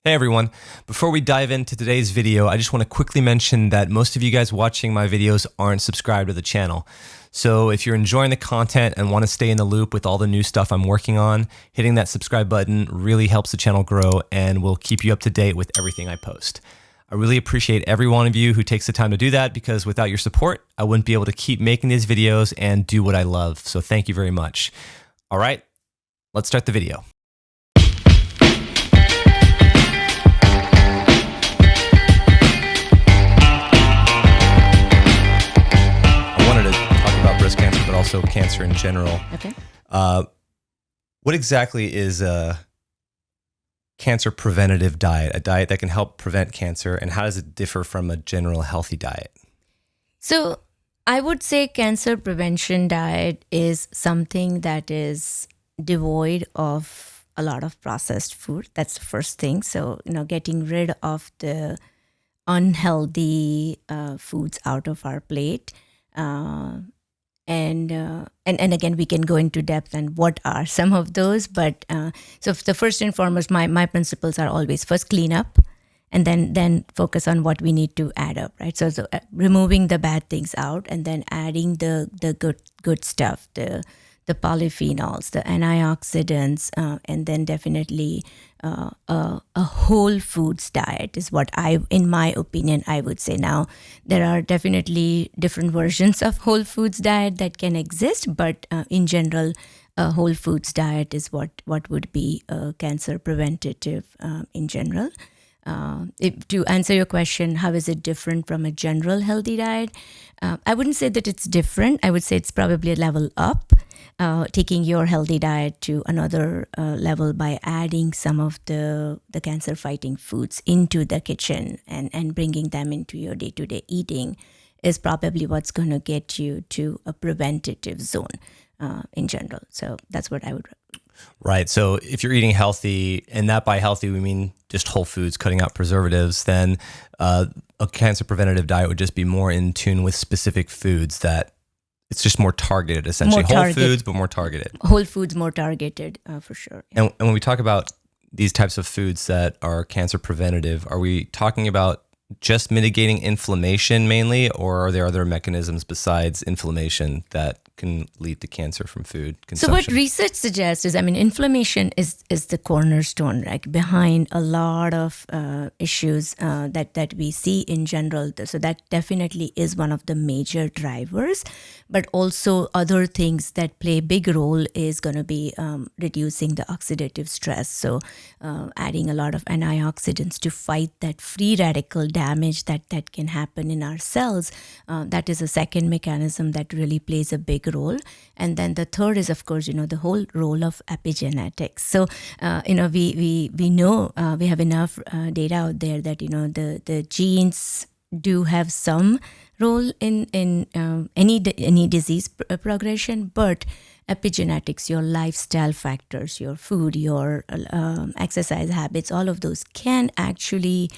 Hey everyone, before we dive into today's video, I just want to quickly mention that most of you guys watching my videos aren't subscribed to the channel. So if you're enjoying the content and want to stay in the loop with all the new stuff I'm working on, hitting that subscribe button really helps the channel grow and will keep you up to date with everything I post. I really appreciate every one of you who takes the time to do that because without your support, I wouldn't be able to keep making these videos and do what I love. So thank you very much. All right, let's start the video. Cancer, but also cancer in general. Okay. What exactly is a cancer preventative diet, a diet that can help prevent cancer, and how does it differ from a general healthy diet? So I would say cancer prevention diet is something that is devoid of a lot of processed food. That's the first thing. So, getting rid of the unhealthy foods out of our plate. And again, we can go into depth on what are some of those. But so the first and foremost, my principles are always first clean up, and then focus on what we need to add up, right? So removing the bad things out, and then adding the good stuff, the polyphenols, the antioxidants, and then definitely a whole foods diet is what in my opinion, I would say. Now, there are definitely different versions of whole foods diet that can exist, but in general, a whole foods diet is what would be cancer preventative in general. To answer your question, how is it different from a general healthy diet? I wouldn't say that it's different. I would say it's probably a level up, taking your healthy diet to another level by adding some of the cancer fighting foods into the kitchen and bringing them into your day-to-day eating is probably what's going to get you to a preventative zone in general. So that's what I would recommend. Right. So if you're eating healthy, and that by healthy, we mean just whole foods, cutting out preservatives, then a cancer preventative diet would just be more in tune with specific foods that it's just more targeted, essentially. Whole foods, but more targeted. Whole foods, more targeted, for sure. Yeah. And when we talk about these types of foods that are cancer preventative, are we talking about just mitigating inflammation mainly, or are there other mechanisms besides inflammation that can lead to cancer from food consumption? So what research suggests is, inflammation is the cornerstone, right, behind a lot of issues that we see in general. So that definitely is one of the major drivers, but also other things that play a big role is going to be reducing the oxidative stress. So adding a lot of antioxidants to fight that free radical damage that can happen in our cells. That is a second mechanism that really plays a big role. And then the third is, of course, the whole role of epigenetics. So, we know we have enough data out there that, the genes do have some role in any disease progression, but epigenetics, your lifestyle factors, your food, your exercise habits, all of those can actually,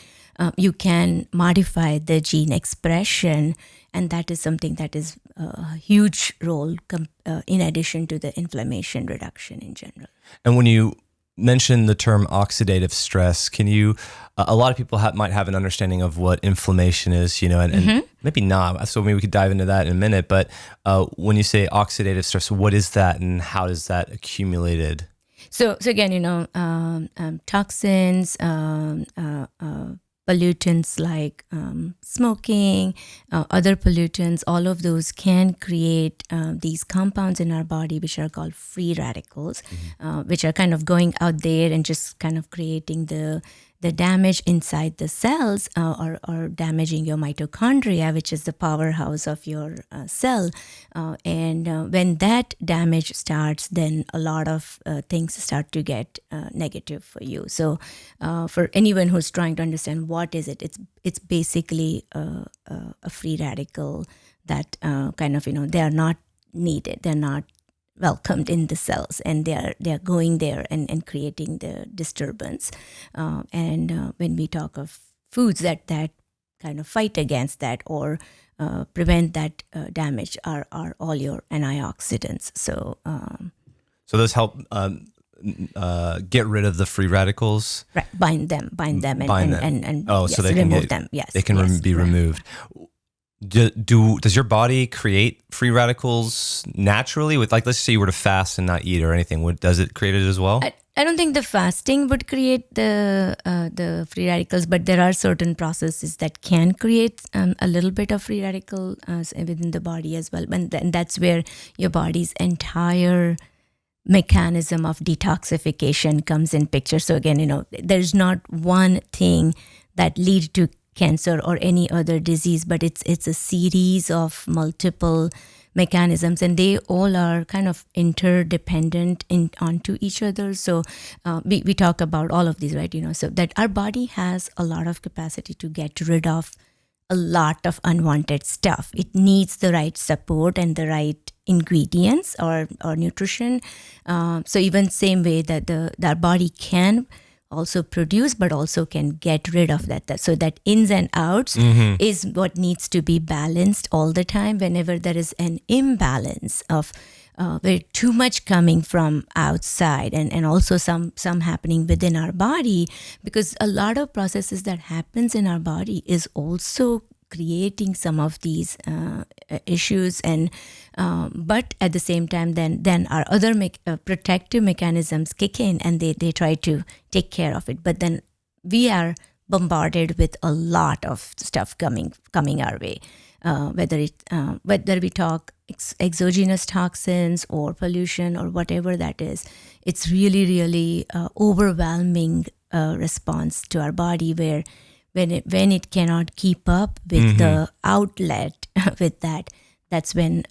you can modify the gene expression, and that is something that is a huge role in addition to the inflammation reduction in general. And when you mention the term oxidative stress, can you, a lot of people might have an understanding of what inflammation is, and maybe not. So maybe we could dive into that in a minute. But when you say oxidative stress, what is that and how does that accumulated? So again, toxins, pollutants like smoking, other pollutants, all of those can create these compounds in our body which are called free radicals, which are kind of going out there and just kind of creating the damage inside the cells or damaging your mitochondria, which is the powerhouse of your cell. And when that damage starts, then a lot of things start to get negative for you. So for anyone who's trying to understand what is it, it's basically a free radical that kind of, they are not needed. They're not welcomed in the cells, and they're going there and creating the disturbance. And when we talk of foods that kind of fight against that or prevent that damage are all your antioxidants. So those help get rid of the free radicals. Right, bind them, and so they remove them. Yes, they can be removed. Does your body create free radicals naturally? With, like, let's say you were to fast and not eat or anything, does it create it as well? I don't think the fasting would create the free radicals, but there are certain processes that can create a little bit of free radical within the body as well, and that's where your body's entire mechanism of detoxification comes in picture. So again, there's not one thing that leads to cancer or any other disease, but it's a series of multiple mechanisms, and they all are kind of interdependent onto each other. So we talk about all of these, right? So that our body has a lot of capacity to get rid of a lot of unwanted stuff. It needs the right support and the right ingredients or nutrition. So even same way that our body can also produce, but also can get rid of that. So that ins and outs is what needs to be balanced all the time. Whenever there is an imbalance of very too much coming from outside and also some happening within our body, because a lot of processes that happens in our body is also creating some of these issues, and but at the same time then our other protective mechanisms kick in, and they try to take care of it. But then we are bombarded with a lot of stuff coming our way, whether we talk exogenous toxins or pollution or whatever that is. It's really overwhelming response to our body, where when it cannot keep up with the outlet with that's when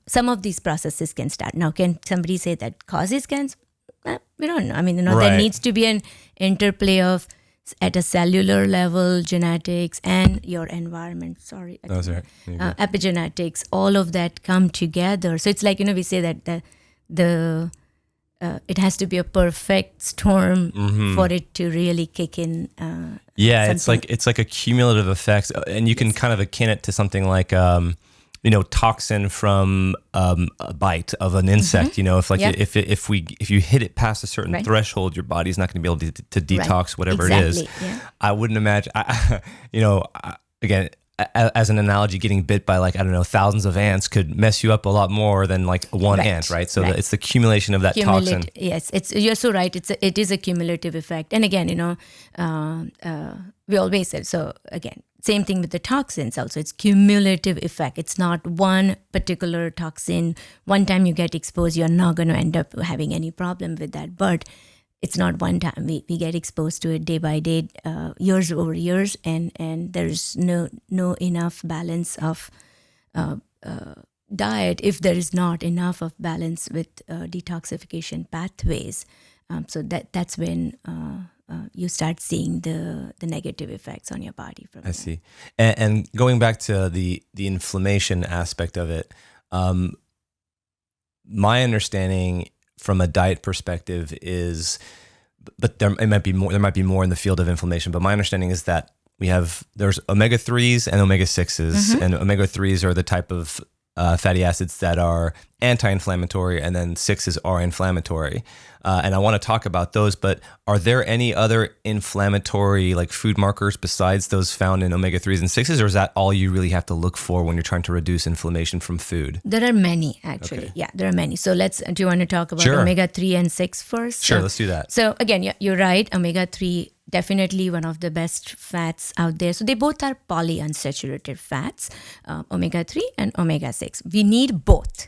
some of these processes can start. Now, can somebody say that causes cancer? We don't know. I mean, right. There needs to be an interplay of at a cellular level, genetics and your environment. Sorry, epigenetics. All of that come together. So it's like, we say that the it has to be a perfect storm for it to really kick in. Something. it's like a cumulative effect, and you can kind of akin it to something like toxin from a bite of an insect. If you hit it past a certain threshold, your body's not going to be able to detox whatever it is. Yeah. I wouldn't imagine. Again, as an analogy, getting bit by thousands of ants could mess you up a lot more than one ant, right? So it's the accumulation of that toxin. Yes, you're so right. It is a cumulative effect. And again, we always said, so again, same thing with the toxins also. It's cumulative effect. It's not one particular toxin. One time you get exposed, you're not going to end up having any problem with that. But it's not one time. We get exposed to it day by day, years over years, and there's no enough balance of diet if there is not enough of balance with detoxification pathways. So that's when you start seeing the negative effects on your body. I see. And going back to the inflammation aspect of it, my understanding from a diet perspective is, but there might be more in the field of inflammation, but my understanding is that there's omega-3s and omega-6s, and omega-3s are the type of fatty acids that are anti-inflammatory, and then 6s are inflammatory. And I want to talk about those, but are there any other inflammatory food markers besides those found in omega-3s and 6s, or is that all you really have to look for when you're trying to reduce inflammation from food? There are many, actually. Okay. Yeah, there are many. So do you want to talk about omega-3 and 6 first? Sure, let's do that. So again, you're right. Omega-3, definitely one of the best fats out there. So they both are polyunsaturated fats, omega-3 and omega-6. We need both.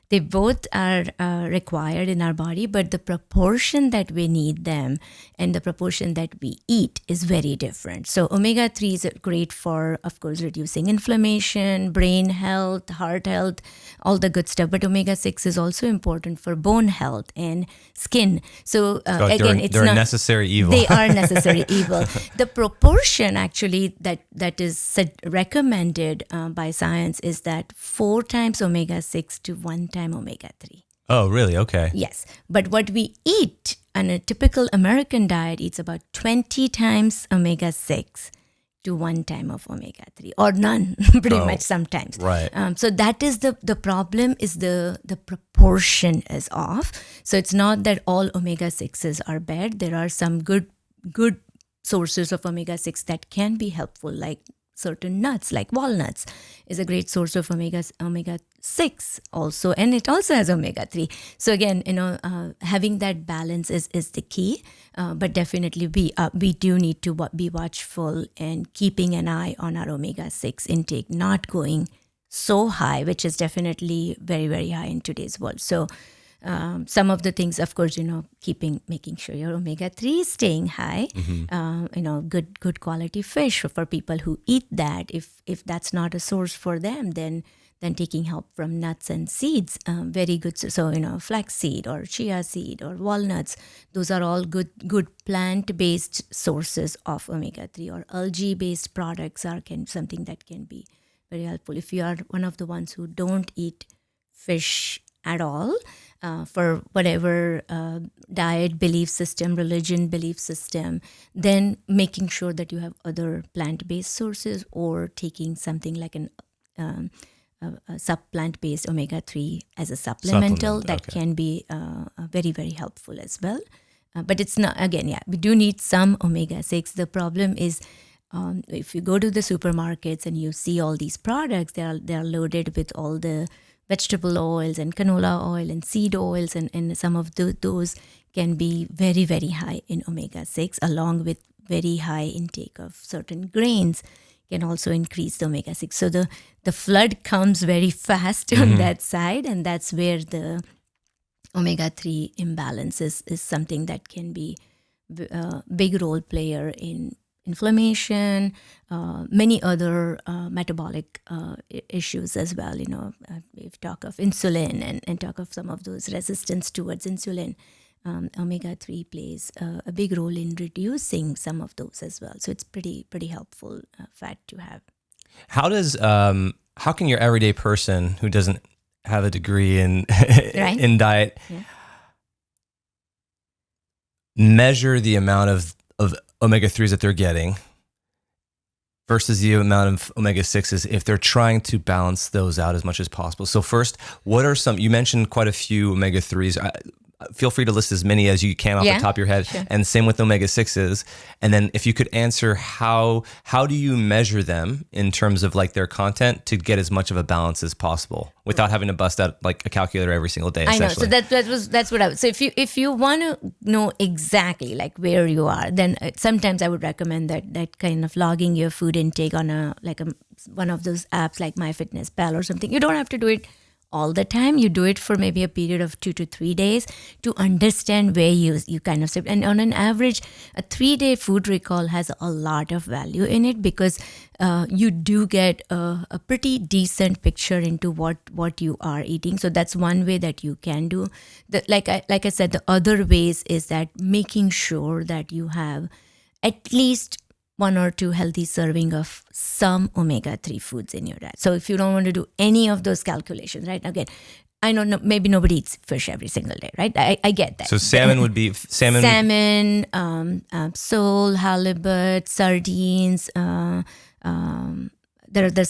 They both are required in our body, but the proportion that we need them and the proportion that we eat is very different. So omega-3 is great for, of course, reducing inflammation, brain health, heart health, all the good stuff. But omega-6 is also important for bone health and skin. So again, they're a necessary evil. They are necessary evil. The proportion actually that is recommended by science is that 4 times omega-6 to 1 time omega-3. Oh, really? Okay. Yes. But what we eat on a typical American diet eats about 20 times omega-6 to 1 time of omega-3 or none, pretty much sometimes. Right. So that is the problem is the proportion is off. So it's not that all omega-6s are bad. There are some good sources of omega-6 that can be helpful, like certain nuts, like walnuts is a great source of omega-6 also, and it also has omega-3. So again, having that balance is the key, but definitely we do need to be watchful and keeping an eye on our omega-6 intake, not going so high, which is definitely very, very high in today's world. So some of the things, of course, making sure your omega-3 is staying high, good quality fish for people who eat that. If that's not a source for them, then taking help from nuts and seeds, very good. So, flaxseed or chia seed or walnuts, those are all good plant-based sources of omega-3, or algae-based products are something that can be very helpful. If you are one of the ones who don't eat fish at all, for whatever diet, belief system, religion, belief system, then making sure that you have other plant-based sources, or taking something like a plant-based omega-3 as a supplemental that can be very, very helpful as well. But it's not, again, we do need some omega-6. The problem is if you go to the supermarkets and you see all these products, they are loaded with all the vegetable oils and canola oil and seed oils, and some of those can be very, very high in omega-6, along with very high intake of certain grains can also increase the omega-6. So the flood comes very fast on that side, and that's where the omega-3 imbalance is something that can be a big role player in inflammation, many other metabolic issues as well. We've talked of insulin and talk of some of those resistance towards insulin. Omega-3 plays a big role in reducing some of those as well. So it's pretty helpful fat to have. How can your everyday person who doesn't have a degree in in diet measure the amount of omega-3s that they're getting versus the amount of omega-6s if they're trying to balance those out as much as possible? So first, what are you mentioned quite a few omega-3s. Feel free to list as many as you can off the top of your head. Sure. And same with omega-6s. And then if you could answer how do you measure them in terms of like their content to get as much of a balance as possible without having to bust out like a calculator every single day? I know. So that's what I would. So if you want to know exactly like where you are, then sometimes I would recommend that kind of logging your food intake on one of those apps like MyFitnessPal or something. You don't have to do it all the time. You do it for maybe a period of 2 to 3 days to understand where you kind of sit. And on an average, a 3-day food recall has a lot of value in it, because you do get a pretty decent picture into what you are eating. So that's one way that you can do. Like I said, the other ways is that making sure that you have at least 1 or 2 healthy serving of some omega-3 foods in your diet. So if you don't want to do any of those calculations, right? Again, I know maybe nobody eats fish every single day, right? I get that. So salmon would be salmon. Sole, halibut, sardines. There's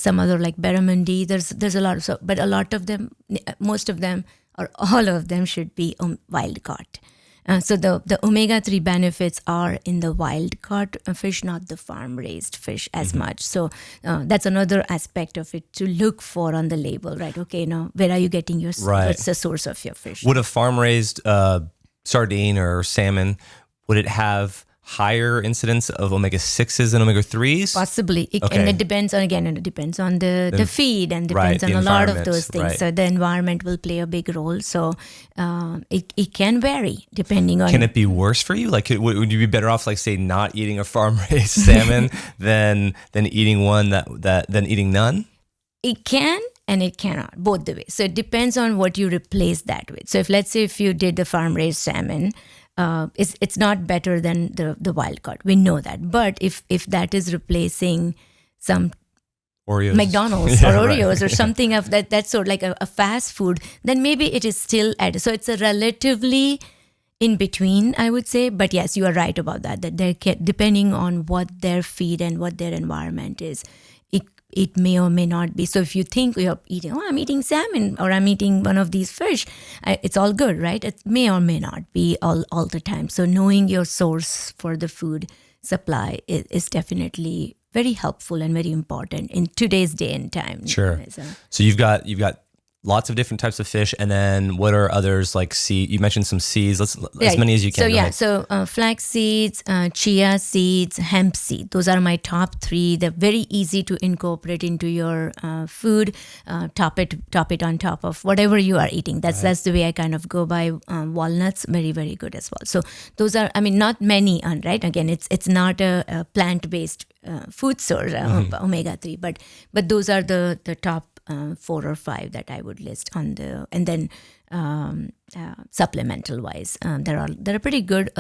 some other like barramundi. There's a lot of but a lot of them, most of them, or all of them should be wild caught. So the omega-3 benefits are in the wild-caught fish, not the farm-raised fish as much. So that's another aspect of it to look for on the label, right? Okay, where are you getting your, what's the source of your fish? Would a farm-raised sardine or salmon, would it have higher incidence of omega-6s and omega-3s? Possibly. And it depends on, the feed, and depends on a lot of those things. Right. So the environment will play a big role. So it can vary depending on... Can it be worse for you? Like, would you be better off, like, say, not eating a farm-raised salmon than eating one than eating none? It can and it cannot, both the ways. So it depends on what you replace that with. So let's say if you did the farm-raised salmon, it's not better than the wild caught. We know that. But if that is replacing some Oreos. McDonald's or Oreos or something of that sort, like a fast food, then maybe it is still added. So it's a relatively in between, I would say. But yes, you are right about that. That depending on what their feed and what their environment is, it may or may not be. So if you think you're eating, I'm eating salmon or I'm eating one of these fish, it's all good, right? It may or may not be all the time. So knowing your source for the food supply is definitely very helpful and very important in today's day and time. Sure. So you've got lots of different types of fish, and then what are others like seed? You mentioned some seeds. As many as you can. So flax seeds, chia seeds, hemp seed. Those are my top 3. They're very easy to incorporate into your food. Top it on top of whatever you are eating. That's the way I kind of go by. Walnuts, very, very good as well. So those are, not many, right? Again, it's not a plant-based food source, omega-3, but those are the top 4 or 5 that I would list on the, and then supplemental wise, there are pretty good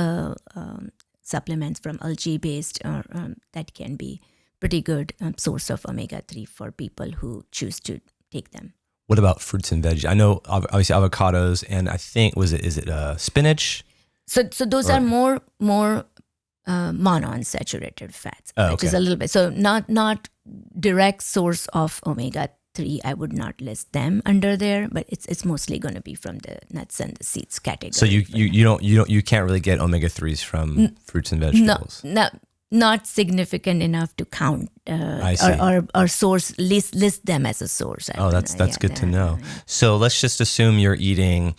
supplements from algae based that can be pretty good source of omega-3 for people who choose to take them. What about fruits and veggies? I know obviously avocados, and I think is it spinach? So those are more monounsaturated fats, which is a little bit, so not direct source of omega-3. I would not list them under there, but it's mostly going to be from the nuts and the seeds category. So you can't really get omega-3s from fruits and vegetables. Not significant enough to count or source list them as a source. That's good to know. So let's just assume you're eating.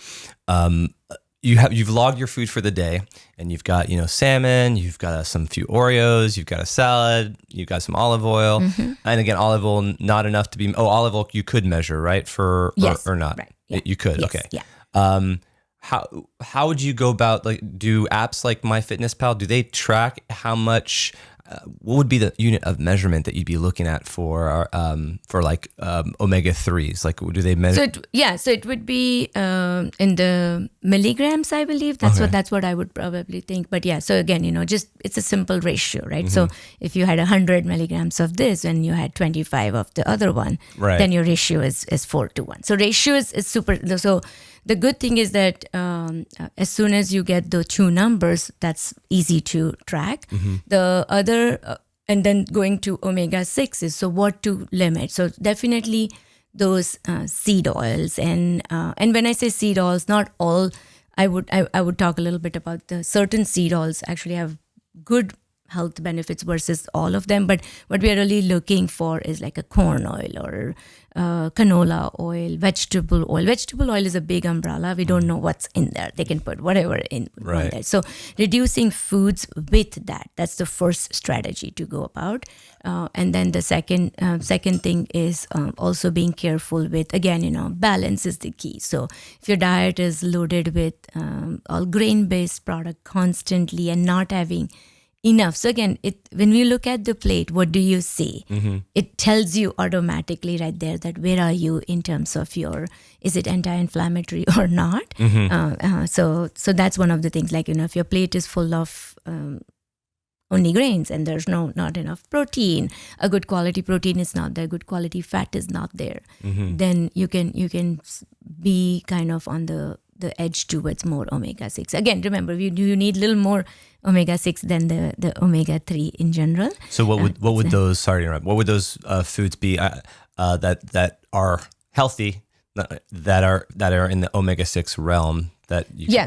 You've logged your food for the day, and you've got salmon, you've got some few Oreos, you've got a salad, you've got some olive oil, and again olive oil not enough to be. Olive oil you could measure, right? Or not? Right. Yeah. You could. Yes. Okay. Yeah. How would you go about, like, do apps like MyFitnessPal, do they track how much? What would be the unit of measurement that you'd be looking at for like omega-3s? Like, do they measure? So it would be in the milligrams, I believe. That's what I would probably think. But yeah, so again, just it's a simple ratio, right? Mm-hmm. So if you had 100 milligrams of this and you had 25 of the other one, right, then your ratio is 4:1. So ratio is super. So the good thing is that as soon as you get the 2 numbers, that's easy to track. Mm-hmm. The other, and then going to omega-6 is, so what to limit. So definitely those seed oils. And when I say seed oils, not all, I would talk a little bit about the certain seed oils actually have good health benefits versus all of them. But what we are really looking for is like a corn oil or canola oil, vegetable oil. Vegetable oil is a big umbrella. We don't know what's in there. They can put whatever in there. So reducing foods with that, that's the first strategy to go about. And then the second thing is also being careful with, again, balance is the key. So if your diet is loaded with all grain-based product constantly and not having enough. So again, when we look at the plate, what do you see? Mm-hmm. It tells you automatically right there that where are you in terms of is it anti-inflammatory or not? Mm-hmm. So that's one of the things, like, if your plate is full of only grains and there's not enough protein, a good quality protein is not there, good quality fat is not there, mm-hmm, then you can be kind of on the edge towards more omega-6. Again, remember, you need a little more omega-6 than the omega-3 in general. So what would those foods be that are healthy, that are in the omega-6 realm?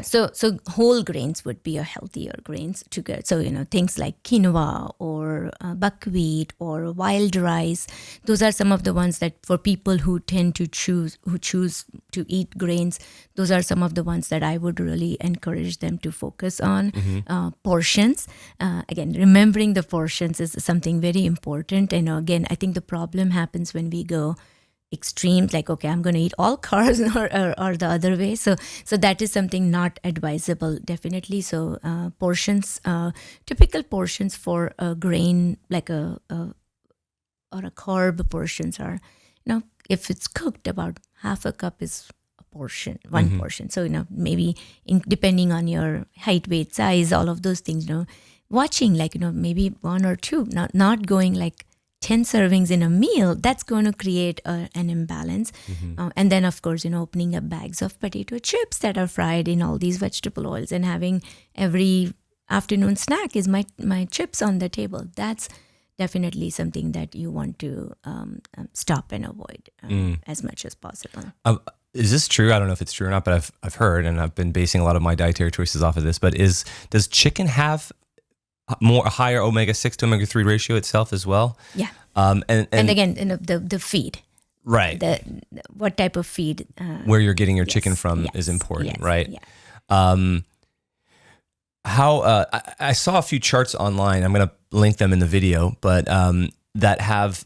So whole grains would be a healthier grains to get. So things like quinoa or buckwheat or wild rice. Those are some of the ones that for people who choose to eat grains. Those are some of the ones that I would really encourage them to focus on. Mm-hmm. Portions. Again, remembering the portions is something very important. And again, I think the problem happens when we go extremes, like, okay, I'm going to eat all carbs or the other way. So that is something not advisable, definitely. So portions, typical portions for a grain, like or a carb portions are, if it's cooked, about half a cup is a portion, one mm-hmm. portion. So, maybe depending on your height, weight, size, all of those things, watching, like, maybe 1 or 2, not going like 10 servings in a meal, that's going to create an imbalance. And then, of course, opening up bags of potato chips that are fried in all these vegetable oils and having every afternoon snack is my chips on the table. That's definitely something that you want to stop and avoid as much as possible. Is this true? I don't know if it's true or not, but I've heard, and I've been basing a lot of my dietary choices off of this, but does chicken have a higher omega-6 to omega-3 ratio itself as well? Yeah. And again, the feed. Right. What type of feed? Where you're getting your chicken from is important, right? Yeah. How I saw a few charts online. I'm going to link them in the video, but that have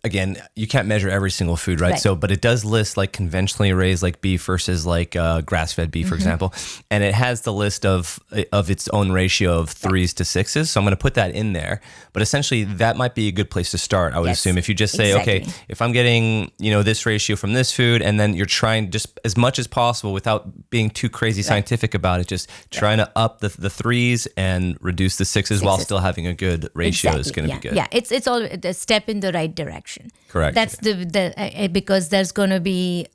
again, you can't measure every single food, right? So, but it does list like conventionally raised like beef versus like grass-fed beef, for example, and it has the list of its own ratio of 3s to 6s. So I'm going to put that in there. But essentially, that might be a good place to start. I would assume if you just say, okay, if I'm getting this ratio from this food, and then you're trying just as much as possible without being too crazy scientific about it, just trying to up the 3s and reduce the 6s while still having a good ratio is going to be good. Yeah, it's all a step in the right direction. Correct. That's because there's going to be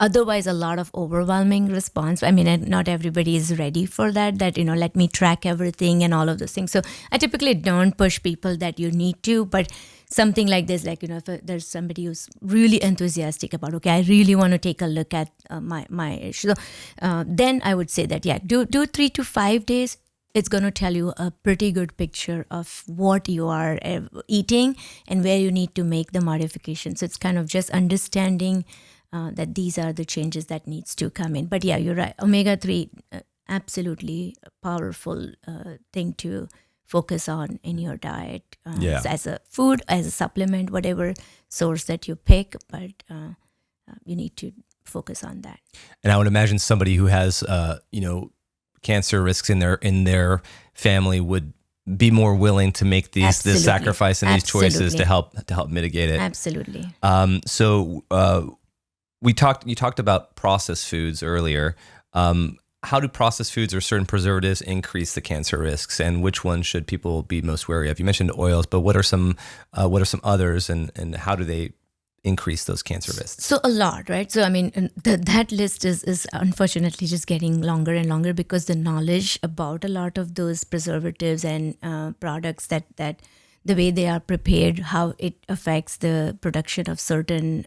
otherwise a lot of overwhelming response. I mean, not everybody is ready for that, let me track everything and all of those things. So I typically don't push people that you need to, but something like this, like, if there's somebody who's really enthusiastic about, okay, I really want to take a look at my issue. So then I would say that, do 3 to 5 days. It's going to tell you a pretty good picture of what you are eating and where you need to make the modifications. So it's kind of just understanding that these are the changes that needs to come in. But yeah, you're right. Omega-3, absolutely powerful thing to focus on in your diet as a food, as a supplement, whatever source that you pick. But you need to focus on that. And I would imagine somebody who has, cancer risks in their family would be more willing to make this sacrifice and these choices to help mitigate it. Absolutely. So you talked about processed foods earlier. How do processed foods or certain preservatives increase the cancer risks, and which ones should people be most wary of? You mentioned oils, but what are some others, and how do they increase those cancer risks? So a lot, right? So I mean, that list is unfortunately just getting longer and longer because the knowledge about a lot of those preservatives and products that the way they are prepared, how it affects the production of certain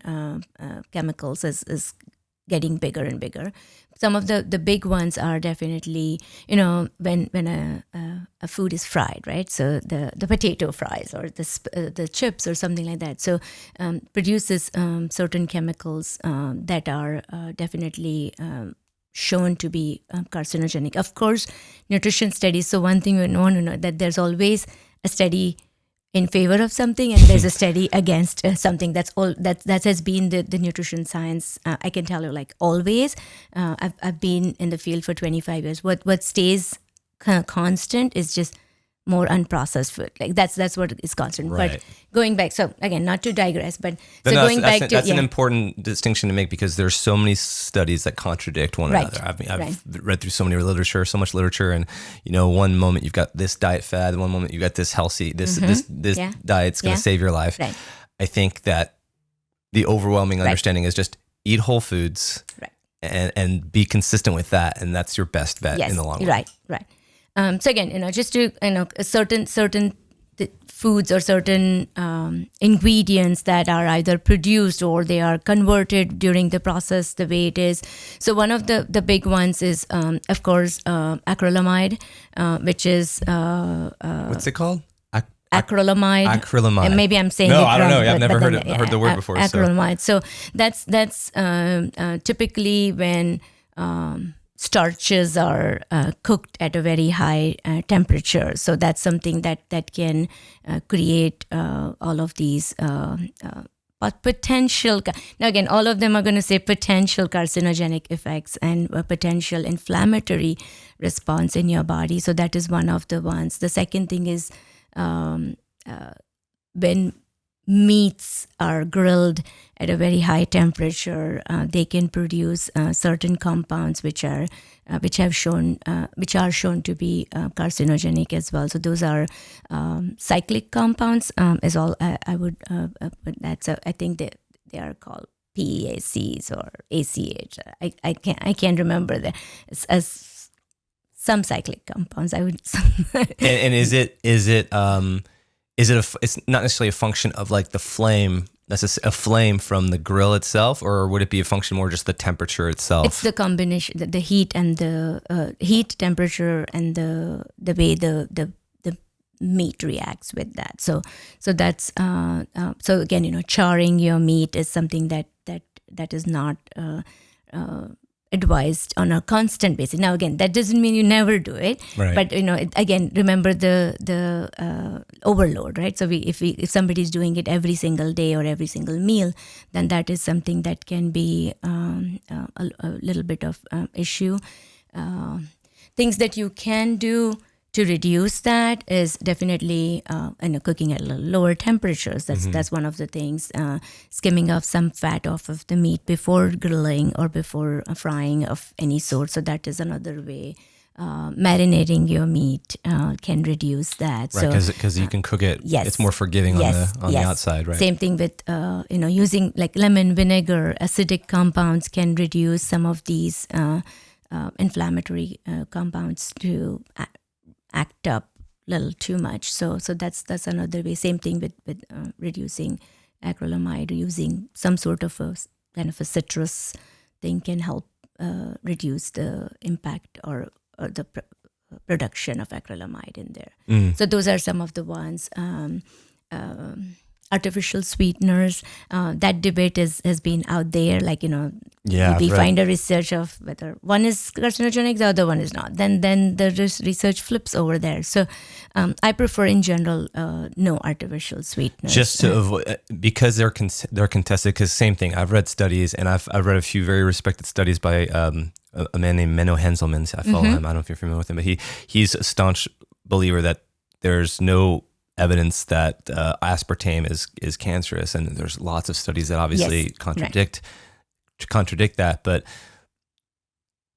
chemicals is getting bigger and bigger. Some of the big ones are definitely, when a food is fried, right? So the potato fries or the chips or something like that. So produces certain chemicals that are definitely shown to be carcinogenic. Of course, nutrition studies. So one thing we want to know that there's always a study in favor of something and there's a study against something. That has been the nutrition science. I can tell you, like, always. I've been in the field for 25 years. What stays kind of constant is just more unprocessed food. Like that's what is constant. Right. But going back, so again, not to digress, but that's an important distinction to make because there's so many studies that contradict one another. I've read through so much literature, and one moment you've got this diet fad, one moment you've got this healthy, this diet's going to save your life. Right. I think that the overwhelming understanding is just eat whole foods and be consistent with that, and that's your best bet in the long run. Right. So again, just to certain foods or certain ingredients that are either produced or they are converted during the process the way it is. So one of the big ones is, of course, acrylamide, which is what's it called? Acrylamide. Acrylamide. Maybe I'm saying it wrong. No, I don't know. I've never heard the word before. Acrylamide. So that's typically when starches are cooked at a very high temperature. So that's something that can create all of these potential. Now again, all of them are going to say potential carcinogenic effects and a potential inflammatory response in your body. So that is one of the ones. The second thing is when meats are grilled at a very high temperature, they can produce certain compounds which are shown to be carcinogenic as well. So those are cyclic compounds. Is all I would. But I think they are called PACs or ACH. I can't remember the as some cyclic compounds. I would. and is it it's not necessarily a function of like the flame, a flame from the grill itself, or would it be a function more just the temperature itself? It's the combination, the heat and the heat, temperature, and the way the meat reacts with that. So that's so again, charring your meat is something that is not advised on a constant basis. Now, again, that doesn't mean you never do it, right. But again, remember the overload, right? So if somebody's doing it every single day or every single meal, then that is something that can be a little bit of issue. Things that you can do to reduce that is definitely cooking at a little lower temperatures. That's one of the things. Skimming off some fat off of the meat before grilling or before frying of any sort. So that is another way. Marinating your meat can reduce that. Right, because you can cook it. Yes, it's more forgiving on the outside, right? Same thing with using like lemon vinegar. Acidic compounds can reduce some of these inflammatory compounds to act up a little too much. So that's another way. Same thing with reducing acrylamide. Using some sort of a kind of a citrus thing can help reduce the impact or the production of acrylamide in there. So those are some of the ones. Artificial sweeteners, that debate has been out there. Like, we find a research of whether one is carcinogenic, the other one is not. Then the research flips over there. So I prefer in general no artificial sweeteners. Just to avoid, because they're contested. Because same thing, I've read studies, and I've read a few very respected studies by a man named Menno Henselman. I follow him. I don't know if you're familiar with him, but he's a staunch believer that there's no evidence that aspartame is cancerous, and there's lots of studies that obviously contradict that. But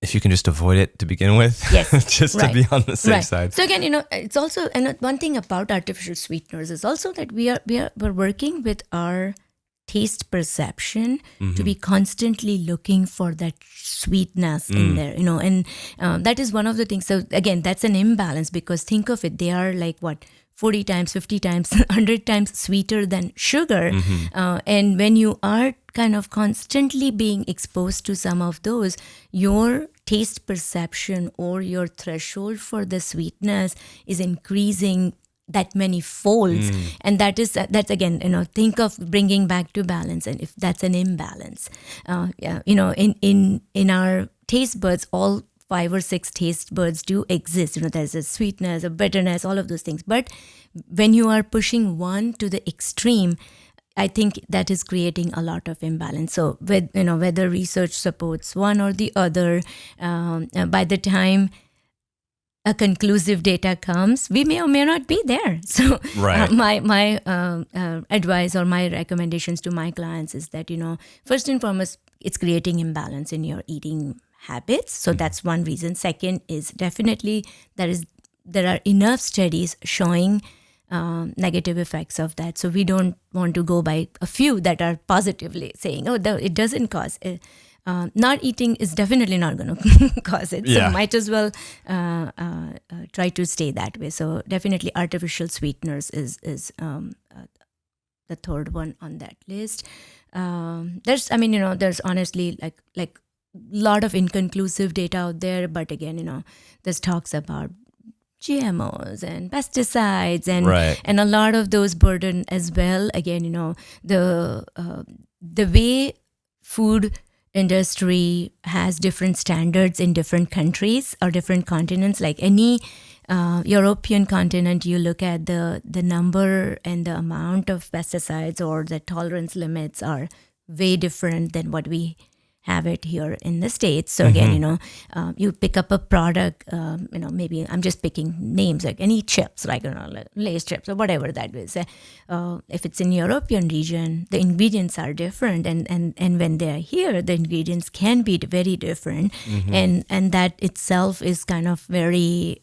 if you can just avoid it to begin with, just to be on the safe side. So again, it's also, and one thing about artificial sweeteners is also that we're working with our taste perception to be constantly looking for that sweetness in there, and that is one of the things. So again, that's an imbalance, because think of it, they are like 40 times, 50 times, 100 times sweeter than sugar. And when you are kind of constantly being exposed to some of those, your taste perception or your threshold for the sweetness is increasing that many folds. And that's again, think of bringing back to balance. And if that's an imbalance, in our taste buds, all 5 or 6 taste buds do exist. There's a sweetness, a bitterness, all of those things. But when you are pushing one to the extreme, I think that is creating a lot of imbalance. So whether research supports one or the other, by the time a conclusive data comes, we may or may not be there. So my advice or my recommendations to my clients is that, first and foremost, it's creating imbalance in your eating habits. So that's one reason. Second is definitely there are enough studies showing negative effects of that. So we don't want to go by a few that are positively saying, it doesn't cause it. Not eating is definitely not going to cause it. So might as well try to stay that way. So definitely artificial sweeteners is the third one on that list. There's honestly like lot of inconclusive data out there, but again, there's talks about GMOs and pesticides and a lot of those burden as well. Again, the way food industry has different standards in different countries or different continents, like any European continent, you look at the number and the amount of pesticides or the tolerance limits are way different than what we have it here in the States. So again, you pick up a product, maybe I'm just picking names, like any chips, like, like Lay's chips or whatever that is. If it's in European region, the ingredients are different. And when they're here, the ingredients can be very different. And that itself is kind of very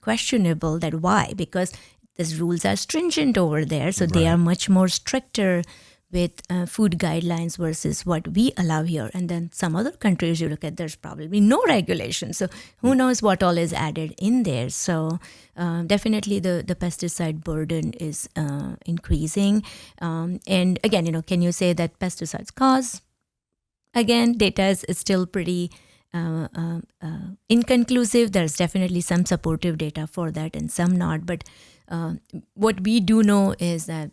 questionable. That why? Because the rules are stringent over there. So they are much more stricter with food guidelines versus what we allow here. And then some other countries you look at, there's probably no regulation. So who knows what all is added in there. So definitely the pesticide burden is increasing. And again, can you say that pesticides cause? Again, data is still pretty inconclusive. There's definitely some supportive data for that and some not. But what we do know is that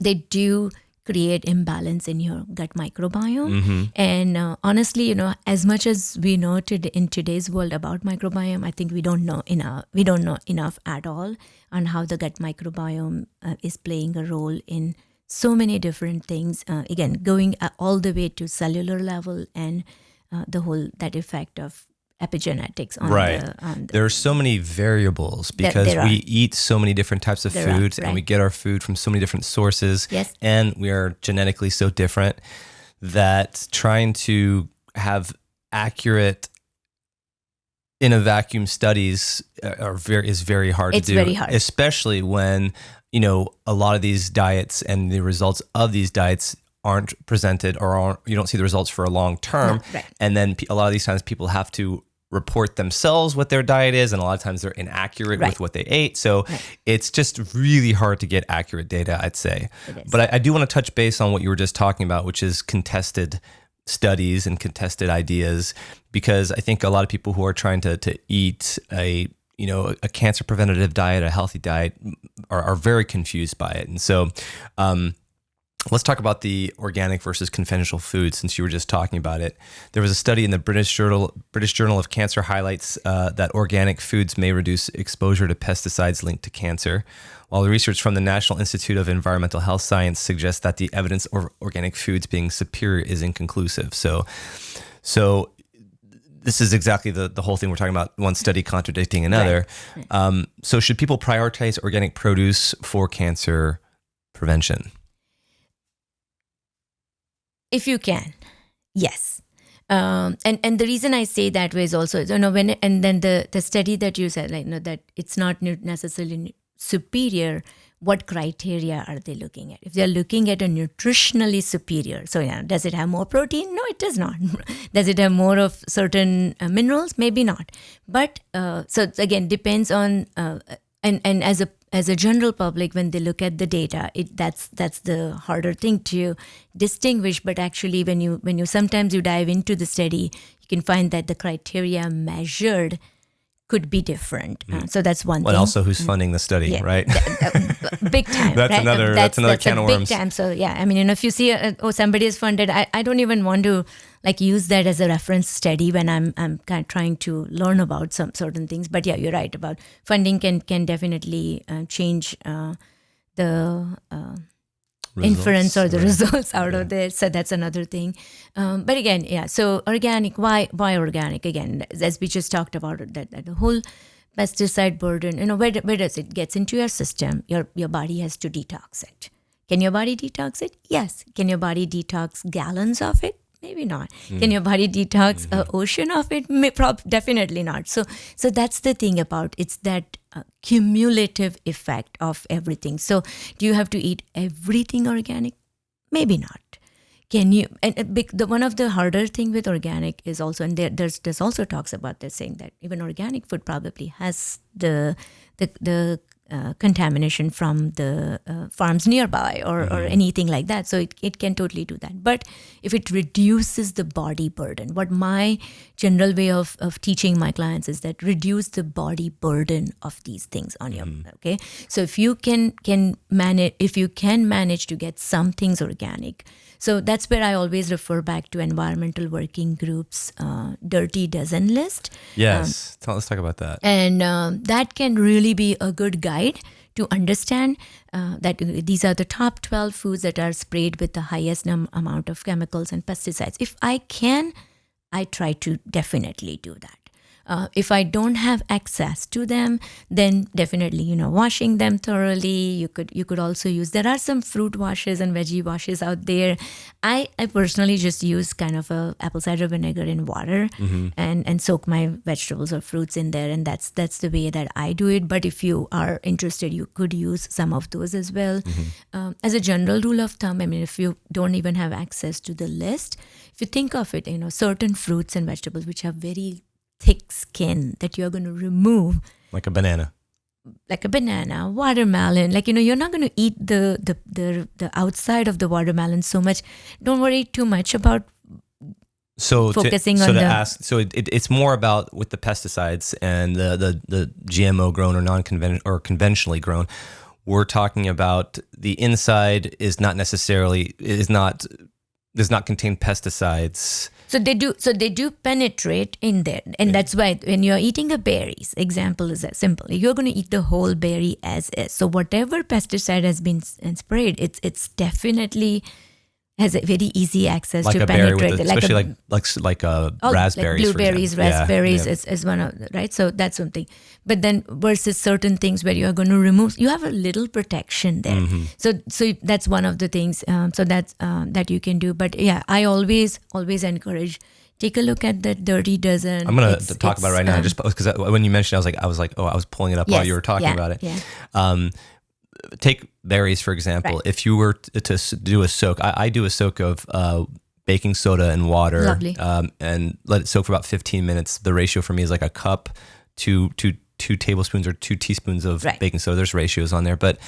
they do create imbalance in your gut microbiome. And honestly, as much as we know in today's world about microbiome, I think we don't know enough at all on how the gut microbiome is playing a role in so many different things. Again, going all the way to cellular level and the whole that effect of epigenetics on there are so many variables because we eat so many different types of foods and we get our food from so many different sources, and we are genetically so different that trying to have accurate in a vacuum studies is very hard to do. Very hard, especially when a lot of these diets and the results of these diets aren't presented or you don't see the results for a long term. And then a lot of these times people have to report themselves what their diet is, and a lot of times they're inaccurate with what they ate. So it's just really hard to get accurate data, I'd say. But I do want to touch base on what you were just talking about, which is contested studies and contested ideas, because I think a lot of people who are trying to eat a cancer preventative diet, a healthy diet, are very confused by it. And so let's talk about the organic versus conventional food, since you were just talking about it. There was a study in the British Journal of Cancer highlights that organic foods may reduce exposure to pesticides linked to cancer, while the research from the National Institute of Environmental Health Science suggests that the evidence of organic foods being superior is inconclusive. So this is exactly the whole thing we're talking about, one study contradicting another. So should people prioritize organic produce for cancer prevention? If you can, yes. And the reason I say that way is also, the study that you said, that it's not necessarily superior, what criteria are they looking at? If they're looking at a nutritionally superior, so does it have more protein? No, it does not. Does it have more of certain minerals? Maybe not. But so again, depends on, and as a general public, when they look at the data, that's the harder thing to distinguish. But actually, when you sometimes you dive into the study, you can find that the criteria measured could be different. So that's one thing. And also, who's funding the study, right? Big time. That's right? another can of worms. Big time. So if you see, somebody is funded, I don't even want to use that as a reference study when I'm kind of trying to learn about some certain things. But yeah, you're right about funding can definitely change the inference or the results out of there. So that's another thing. But again, so organic, why organic? Again, as we just talked about, that the whole pesticide burden, where does it get into your system? Your body has to detox it. Can your body detox it? Yes. Can your body detox gallons of it? Maybe not. Can your body detox an ocean of it? Definitely not. So that's the thing about it's that cumulative effect of everything. So do you have to eat everything organic? Maybe not. Can you? And one of the harder thing with organic is also, and there's also talks about this, saying that even organic food probably has the contamination from the farms nearby or anything like that. So it can totally do that. But if it reduces the body burden, what my general way of teaching my clients is that reduce the body burden of these things on your, okay? So if you can manage to get some things organic, so that's where I always refer back to environmental working groups, Dirty Dozen list. Yes, let's talk about that. And that can really be a good guide to understand that these are the top 12 foods that are sprayed with the highest amount of chemicals and pesticides. If I can, I try to definitely do that. If I don't have access to them, then definitely, washing them thoroughly. You could also use, there are some fruit washes and veggie washes out there. I personally just use kind of a apple cider vinegar in water and soak my vegetables or fruits in there. And that's the way that I do it. But if you are interested, you could use some of those as well. As a general rule of thumb, I mean, if you don't even have access to the list, if you think of it, certain fruits and vegetables which have very thick skin that you're going to remove, like a banana, watermelon, you're not going to eat the outside of the watermelon so much. Don't worry too much about focusing on it's more about with the pesticides and the GMO grown or non-conventional or conventionally grown. We're talking about the inside does not contain pesticides. So they do penetrate in there. And that's why when you're eating a berries, example is that simple. You're going to eat the whole berry as is. So whatever pesticide has been sprayed, it's definitely has a very easy access like to a penetrate. Berry especially like raspberries. Like blueberries, raspberries Yeah. is one of, right? So that's something. But then versus certain things where you're going to remove, you have a little protection there. So that's one of the things. So that's that you can do. But yeah, I always encourage, take a look at the Dirty Dozen. I'm going to talk about it right now, just because when you mentioned it, I was like, I was pulling it up while you were talking about it. Yeah. Take berries, for example. Right. If you were to do a soak, I do a soak of baking soda and water. Lovely. And let it soak for about 15 minutes. The ratio for me is like a cup to 2 tablespoons or 2 teaspoons of baking soda. There's ratios on there. But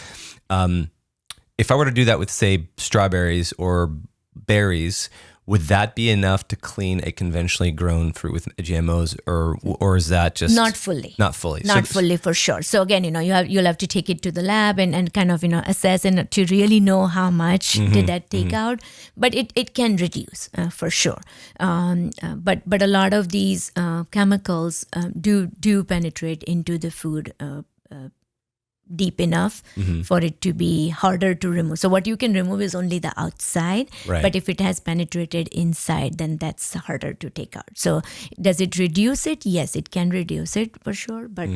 if I were to do that with, say, strawberries or berries, would that be enough to clean a conventionally grown fruit with GMOs, or is that just not fully? Not fully. Not fully for sure. So again, you'll have to take it to the lab and kind of assess and to really know how much did that take out. But it can reduce for sure. But a lot of these chemicals do penetrate into the food deep enough for it to be harder to remove. So what you can remove is only the outside, but if it has penetrated inside, then that's harder to take out. So does it reduce it? Yes, it can reduce it for sure, but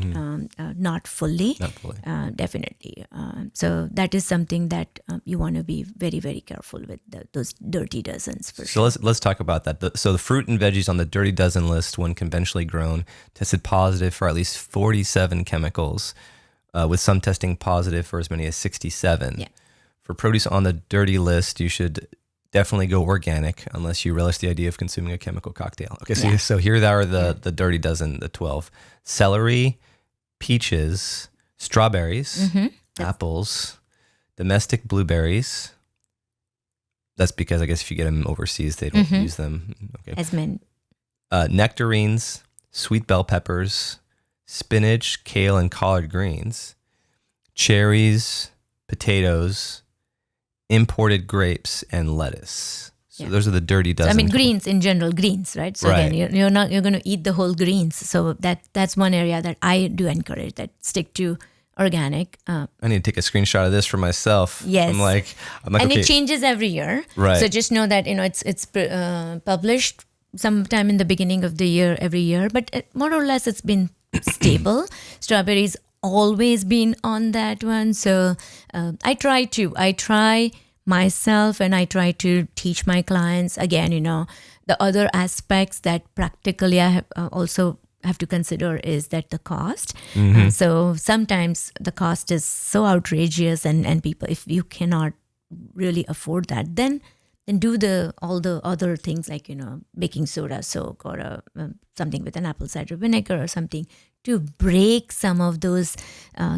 not fully. Not fully. Definitely. So that is something that you want to be very, very careful with those Dirty Dozens for sure. So let's talk about that. So the fruit and veggies on the Dirty Dozen list, when conventionally grown, tested positive for at least 47 chemicals. With some testing positive for as many as 67. Yeah. For produce on the dirty list, you should definitely go organic unless you relish the idea of consuming a chemical cocktail. Okay, so here are the Dirty Dozen, the 12. Celery, peaches, strawberries, apples, domestic blueberries. That's because I guess if you get them overseas, they don't use them. Okay. As men. Nectarines, sweet bell peppers, spinach, kale, and collard greens, cherries, potatoes, imported grapes, and lettuce. So those are the Dirty Dozen. So, greens in general, greens, right? So again, you're going to eat the whole greens. So that's one area that I do encourage, that stick to organic. I need to take a screenshot of this for myself. Yes. I'm like, and okay. It changes every year. Right. So just know that it's published sometime in the beginning of the year every year, but more or less it's been stable. Strawberries always been on that one. So I try myself, and I try to teach my clients, again, the other aspects that practically I also have to consider is that the cost. So sometimes the cost is so outrageous, and people, if you cannot really afford that, then do all the other things like, baking soda soak or something with an apple cider vinegar or something to break some of those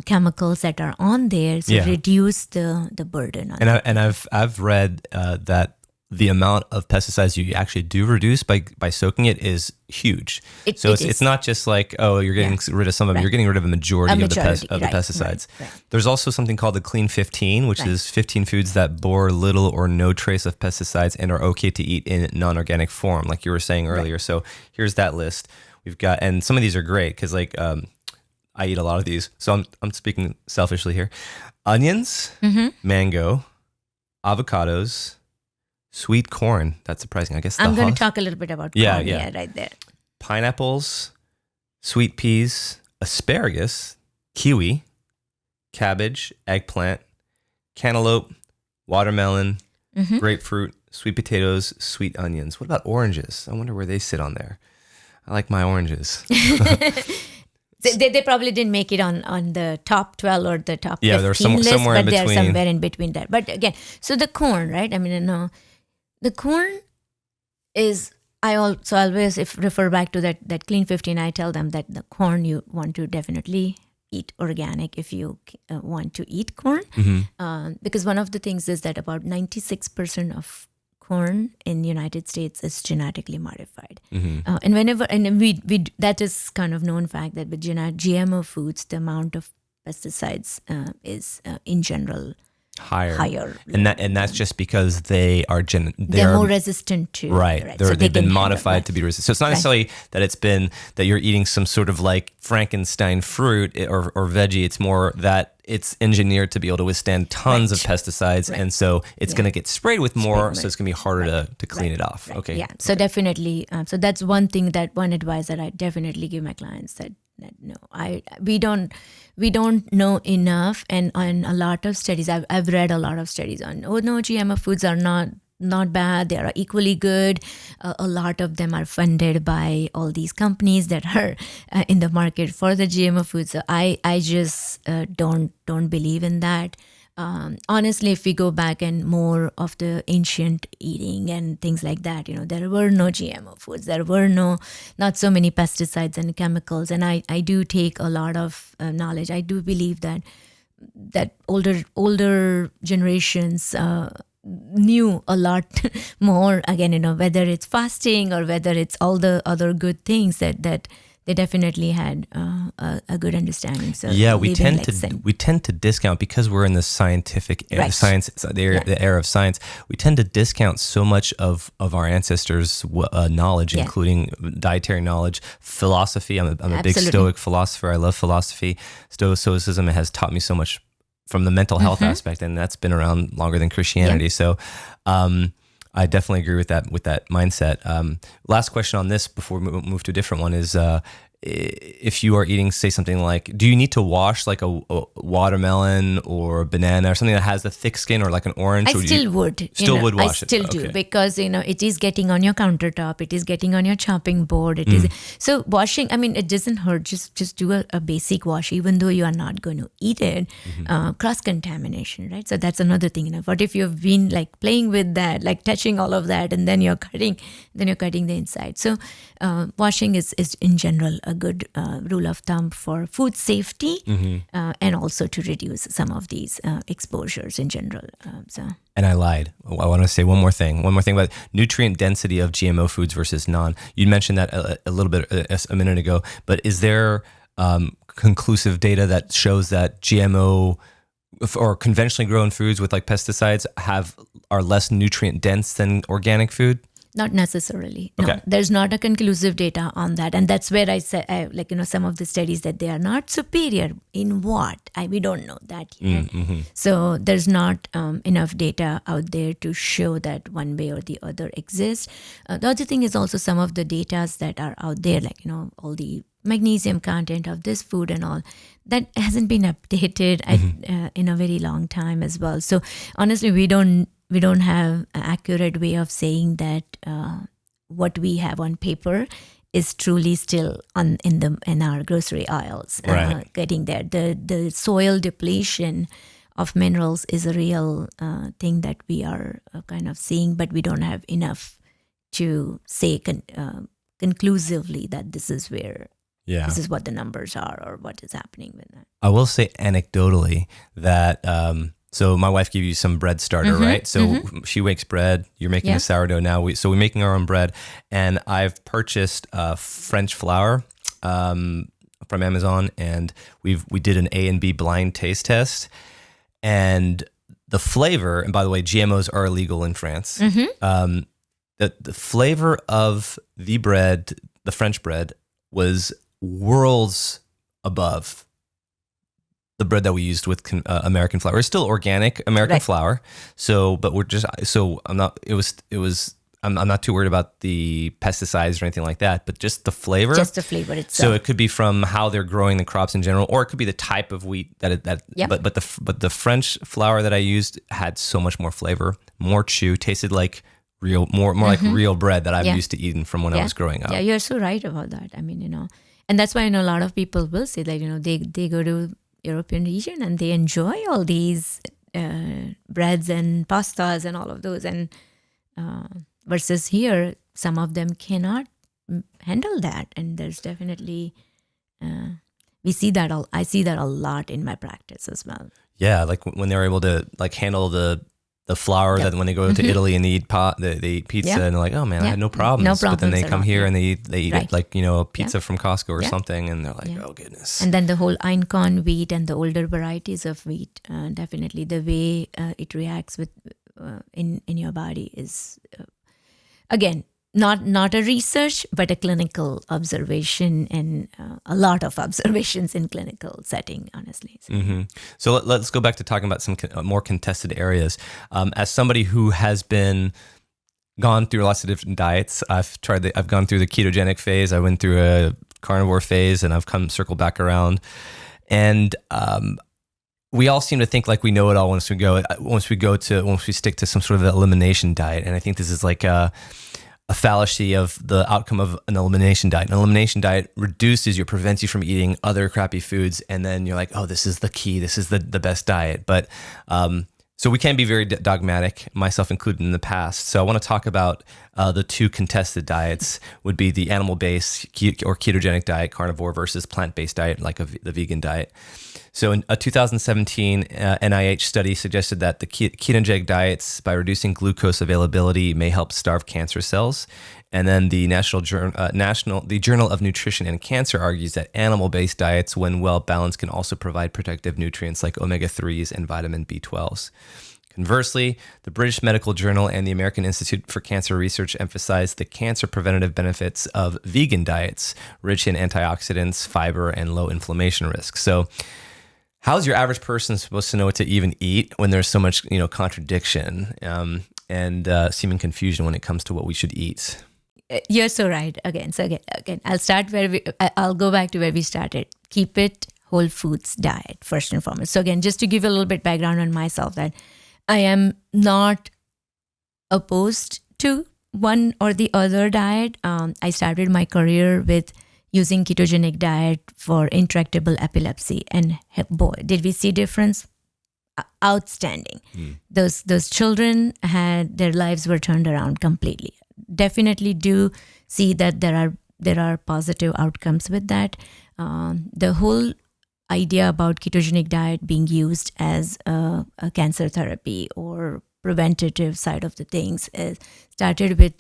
chemicals that are on there, so reduce the burden on it. And I've read that the amount of pesticides you actually do reduce by soaking it is huge. It's not just like, you're getting rid of some of them. You're getting rid of a majority of the pesticides. Right. There's also something called the Clean 15, which is 15 foods that bore little or no trace of pesticides and are okay to eat in non-organic form, like you were saying earlier. So here's that list. We've got, and some of these are great because I eat a lot of these, so I'm speaking selfishly here. Onions, mango, avocados, sweet corn. That's surprising. I guess I'm going to talk a little bit about corn. Yeah, right there. Pineapples, sweet peas, asparagus, kiwi, cabbage, eggplant, cantaloupe, watermelon, grapefruit, sweet potatoes, sweet onions. What about oranges? I wonder where they sit on there. I like my oranges. They probably didn't make it on the top 12 or the top 15 they're list, somewhere in but they're between. somewhere in between there. But again, so the corn, right? I mean, the corn is, I also always, if refer back to that Clean 15, I tell them that the corn you want to definitely eat organic if you want to eat corn. Because one of the things is that about 96% of corn in the United States is genetically modified. And we that is kind of known fact that with GMO foods, the amount of pesticides is in general higher. And that's just because they're more resistant to right. They've been modified to be resistant. So it's not necessarily that you're eating some sort of like Frankenstein fruit or veggie. It's more that it's engineered to be able to withstand tons of pesticides, and so it's going to get sprayed with more, so it's going to be harder to clean it off. Okay. Yeah. So definitely, so that's one advice that I definitely give my clients that no, we don't know enough, and on a lot of studies, I've read a lot of studies on GMO foods are not bad, they are equally good. A lot of them are funded by all these companies that are in the market for the GMO foods. So I just don't believe in that. Honestly, if we go back and more of the ancient eating and things like that, there were no GMO foods. There were not so many pesticides and chemicals. And I do take a lot of knowledge. I do believe that older generations knew a lot more. Again, whether it's fasting or whether it's all the other good things that they definitely had a good understanding. So yeah, we tend to discount because we're in the scientific era, the era of science. We tend to discount so much of our ancestors' knowledge, including dietary knowledge, philosophy. I'm a big Stoic philosopher. I love philosophy. Stoicism has taught me so much from the mental health aspect, and that's been around longer than Christianity. So I definitely agree with that mindset. Last question on this before we move to a different one is if you are eating, say something like, do you need to wash like a watermelon or a banana or something that has a thick skin or like an orange? I still would wash it. I still do because it is getting on your countertop, it is getting on your chopping board. It is so washing. I mean, it doesn't hurt. Just do a basic wash, even though you are not going to eat it. Cross contamination, right? So that's another thing. What if you've been like playing with that, like touching all of that, and then you're cutting the inside. So washing is in general a good rule of thumb for food safety and also to reduce some of these exposures in general. And I lied. I want to say one more thing about nutrient density of GMO foods versus non. You mentioned that a little bit a minute ago, but is there conclusive data that shows that GMO or conventionally grown foods with like pesticides are less nutrient dense than organic food? Not necessarily. No, there's not a conclusive data on that. And that's where I said, some of the studies that they are not superior in what? We don't know that yet. So there's not enough data out there to show that one way or the other exists. The other thing is also some of the data that are out there, like, all the magnesium content of this food and all, that hasn't been updated in a very long time as well. So honestly, we don't have an accurate way of saying that what we have on paper is truly still in our grocery aisles. Getting there, the soil depletion of minerals is a real thing that we are kind of seeing, but we don't have enough to say conclusively that this is where this is what the numbers are or what is happening with that. I will say anecdotally that. So my wife gave you some bread starter, right? So she makes bread. You're making a sourdough now. We're making our own bread, and I've purchased French flour from Amazon, and we did an A and B blind taste test, and the flavor. And by the way, GMOs are illegal in France. The flavor of the bread, the French bread, was worlds above the bread that we used with American flour. It's still organic American flour. So, but we're just, so I'm not, I'm not too worried about the pesticides or anything like that, but just the flavor. Just the flavor itself. So it could be from how they're growing the crops in general, or it could be the type of wheat but the French flour that I used had so much more flavor, more chew, tasted like real, more like real bread that I'm used to eating from when I was growing up. Yeah, you're so right about that. I mean, and that's why I know a lot of people will say that, they go to European region and they enjoy all these breads and pastas and all of those, and versus here, some of them cannot handle that, and there's definitely I see that a lot in my practice as well. Yeah, like when they're able to like handle the flour that when they go to Italy and they eat pizza and they're like, oh man, I had no problems. No problems. But then they come here and they eat Right. it like, a pizza from Costco or something, and they're like, oh goodness. And then the whole einkorn wheat and the older varieties of wheat, definitely the way it reacts with in your body is again not a research but a clinical observation, and a lot of observations in clinical setting, honestly. So let's go back to talking about some more contested areas. As somebody who has gone through lots of different diets, I've gone through the ketogenic phase, I went through a carnivore phase, and I've circled back around. And we all seem to think like we know it all once we stick to some sort of elimination diet. And I think this is like a fallacy of the outcome of an elimination diet. An elimination diet prevents you from eating other crappy foods, and then you're like, oh, this is the key, this is the best diet. But so we can be very dogmatic, myself included in the past. So I want to talk about the two contested diets would be the animal-based or ketogenic diet, carnivore, versus plant-based diet, like the vegan diet. So in a 2017 NIH study suggested that the ketogenic diets, by reducing glucose availability, may help starve cancer cells. And then the the Journal of Nutrition and Cancer argues that animal-based diets, when well balanced, can also provide protective nutrients like omega-3s and vitamin B12s. Conversely, the British Medical Journal and the American Institute for Cancer Research emphasize the cancer preventative benefits of vegan diets, rich in antioxidants, fiber, and low inflammation risk. So how's your average person supposed to know what to even eat when there's so much, contradiction and seeming confusion when it comes to what we should eat? You're so right. Again, I'll go back to where we started. Keep it whole foods diet first and foremost. So again, just to give a little bit background on myself, that I am not opposed to one or the other diet. I started my career with using ketogenic diet for intractable epilepsy, and boy, did we see difference. Outstanding. Those children their lives were turned around completely. Definitely do see that there are positive outcomes with that. The whole idea about ketogenic diet being used as a cancer therapy or preventative side of the things started with,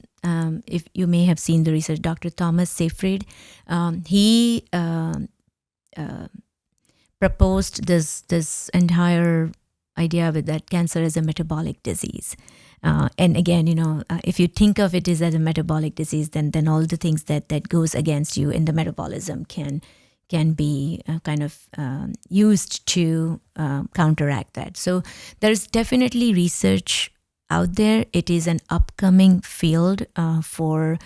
if you may have seen the research, Dr. Thomas Seyfried. He proposed this entire idea with that cancer is a metabolic disease. And again, if you think of it as a metabolic disease, then all the things that goes against you in the metabolism can be kind of used to counteract that. So there's definitely research out there. It is an upcoming field for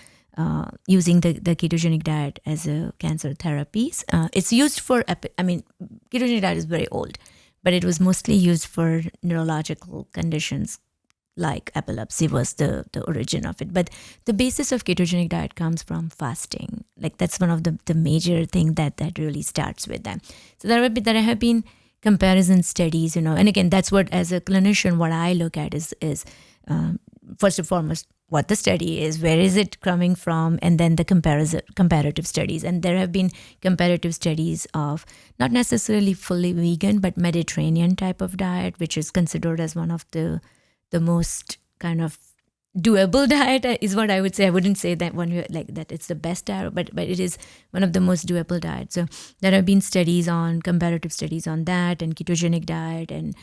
using the ketogenic diet as a cancer therapies. It's used for, ketogenic diet is very old, but it was mostly used for neurological conditions like epilepsy was the origin of it. But the basis of ketogenic diet comes from fasting. Like that's one of the major thing that really starts with that. So there have been comparison studies, and again, that's what, as a clinician, what I look at is first and foremost, what the study is, where is it coming from, and then the comparative studies. And there have been comparative studies of not necessarily fully vegan, but Mediterranean type of diet, which is considered as one of the most kind of doable diet is what I would say. I wouldn't say that that it's the best diet, but it is one of the most doable diets. So there have been comparative studies on that, and ketogenic diet, and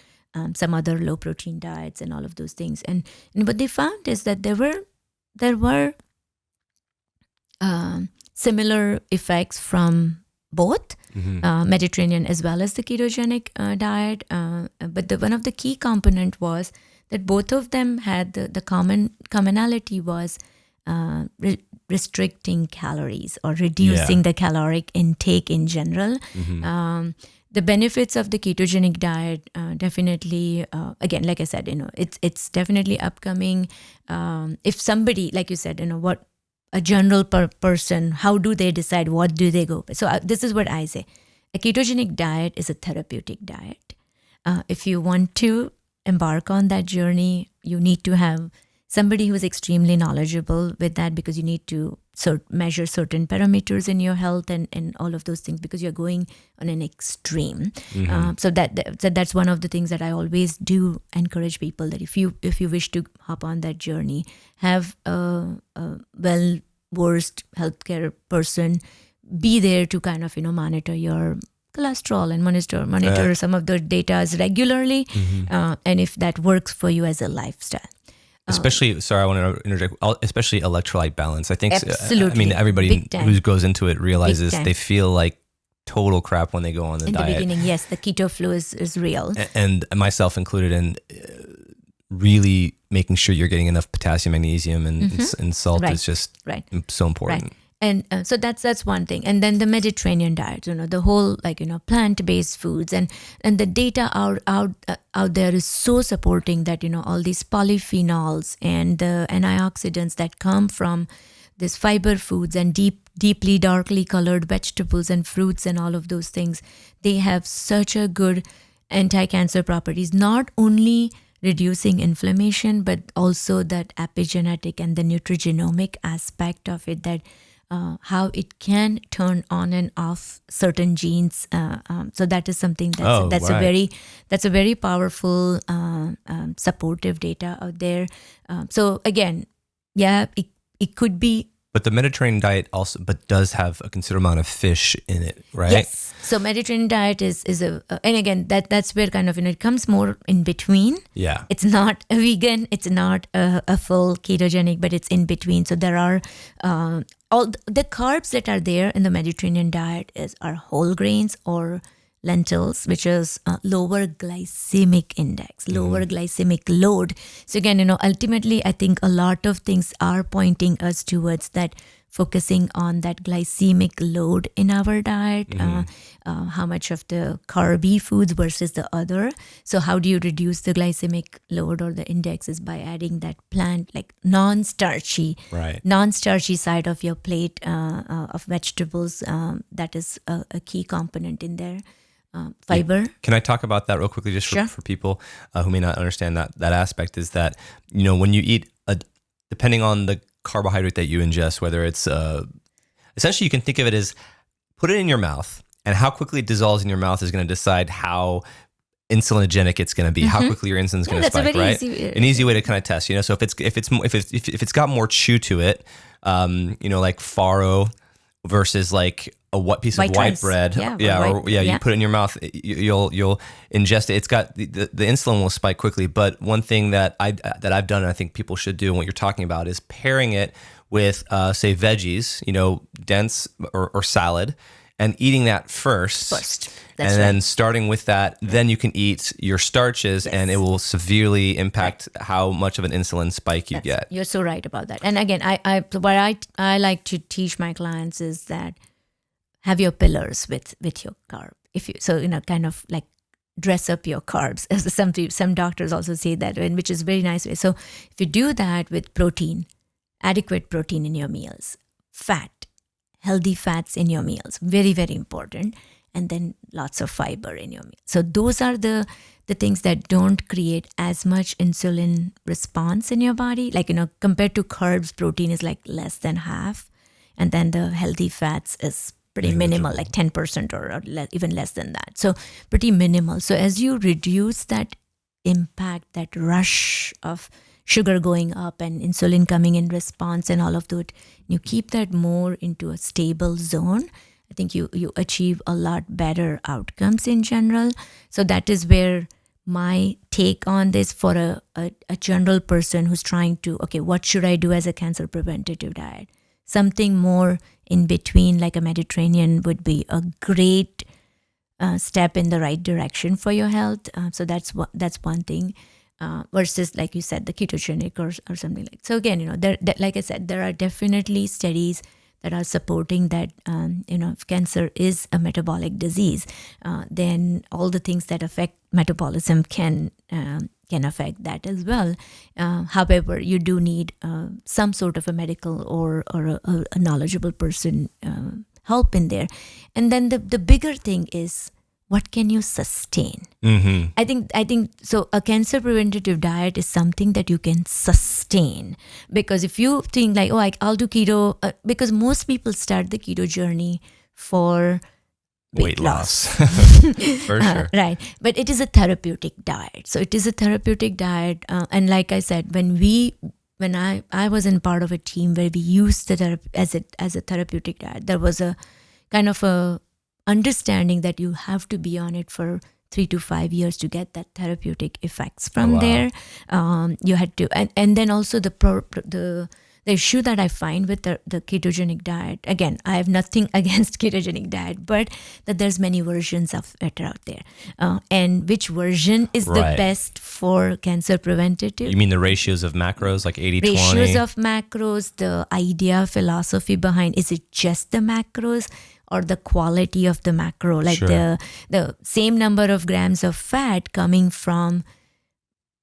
some other low protein diets, and all of those things. And what they found is that there were similar effects from both Mediterranean as well as the ketogenic diet. But one of the key component was that both of them had the commonality was restricting calories or reducing the caloric intake in general. The benefits of the ketogenic diet definitely, again, like I said, it's definitely upcoming. If somebody, like you said, what a general person, how do they decide what do they go? So this is what I say: a ketogenic diet is a therapeutic diet. If you want to embark on that journey, you need to have somebody who is extremely knowledgeable with that, because you need to measure certain parameters in your health and all of those things, because you're going on an extreme. So that's one of the things that I always do encourage people, that if you wish to hop on that journey, have a well-versed healthcare person be there to kind of monitor your cholesterol and monitor some of the data regularly, and if that works for you as a lifestyle. Especially, sorry, I want to interject, especially electrolyte balance. I think, absolutely. I mean, everybody who goes into it realizes they feel like total crap when they go on the diet. In the beginning, yes, the keto flu is real. And myself included, in really making sure you're getting enough potassium, magnesium, and salt is just so important. Right. And so that's one thing. And then the Mediterranean diet, the whole plant-based foods, and the data out there is so supporting that all these polyphenols and the antioxidants that come from these fiber foods and deeply darkly colored vegetables and fruits and all of those things, they have such a good anti-cancer properties, not only reducing inflammation, but also that epigenetic and the nutrigenomic aspect of it, that how it can turn on and off certain genes. So that is something that's a very powerful supportive data out there. So again, it could be. But the Mediterranean diet also does have a considerable amount of fish in it, right? Yes. So Mediterranean diet is and again that's where kind of it comes more in between. Yeah. It's not a vegan, it's not a full ketogenic, but it's in between. So there are all the carbs that are there in the Mediterranean diet are whole grains or lentils, which is lower glycemic index, lower glycemic load. So again, ultimately, I think a lot of things are pointing us towards that, focusing on that glycemic load in our diet, how much of the carby foods versus the other. So how do you reduce the glycemic load or the index is by adding that plant, like non-starchy side of your plate of vegetables. That is a key component in there. Fiber. Can I talk about that real quickly, just for people who may not understand that aspect? Is that when you eat depending on the carbohydrate that you ingest, whether it's essentially, you can think of it as put it in your mouth, and how quickly it dissolves in your mouth is going to decide how insulinogenic it's going to be, how quickly your insulin's going to spike, right? An easy way to kind of test, So if it's got more chew to it, like farro versus like a piece of white bread, you put it in your mouth, you'll ingest it. It's got the insulin will spike quickly. But one thing that I've done, and I think people should do, and what you're talking about, is pairing it with say veggies, dense or salad, and eating that first. And then starting with that, then you can eat your starches, and it will severely impact how much of an insulin spike you get. You're so right about that. And again, what I like to teach my clients is that have your pillars with your carb. Kind of like dress up your carbs. As some doctors also say that, which is a very nice way. So if you do that with protein, adequate protein in your meals, healthy fats in your meals, very, very important. And then lots of fiber in your meal. So those are the things that don't create as much insulin response in your body. Like, compared to carbs, protein is like less than half. And then the healthy fats is pretty minimal, like 10% or even less than that. So pretty minimal. So as you reduce that impact, that rush of sugar going up and insulin coming in response and all of that, you keep that more into a stable zone, I think you achieve a lot better outcomes in general. So that is where my take on this for a general person who's trying to, what should I do as a cancer preventative diet? something more in between, like a Mediterranean, would be a great step in the right direction for your health. So that's one thing. Versus, like you said, the ketogenic or something like. So again, like I said, there are definitely studies that are supporting that, if cancer is a metabolic disease, then all the things that affect metabolism can affect that as well. However, you do need some sort of a medical or a knowledgeable person help in there. And then the bigger thing is, what can you sustain? Mm-hmm. I think so. A cancer preventative diet is something that you can sustain, because if you think like, I'll do keto, because most people start the keto journey for weight loss. For sure. Right. But it is a therapeutic diet. So it is a therapeutic diet. And like I said, when I was in part of a team where we used the as a therapeutic diet, there was a kind of a understanding that you have to be on it for 3 to 5 years to get that therapeutic effects from there. You had to, and then also the issue that I find with the ketogenic diet, again, I have nothing against ketogenic diet, but that there's many versions of it out there. And which version is the best for cancer preventative? You mean the ratios of macros, like 80-20? Ratios of macros, the idea, philosophy behind, is it just the macros or the quality of the macro? Like the same number of grams of fat coming from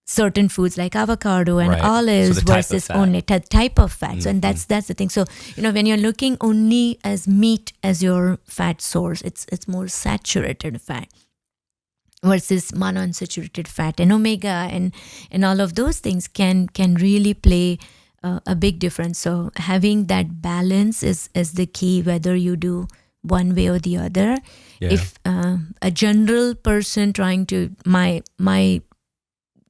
certain foods like avocado and olives versus only type of fat. So, and that's the thing. So, when you're looking only as meat as your fat source, it's more saturated fat versus monounsaturated fat and omega and all of those things can really play a big difference. So having that balance is the key, whether you do one way or the other. Yeah. If a general person trying to, my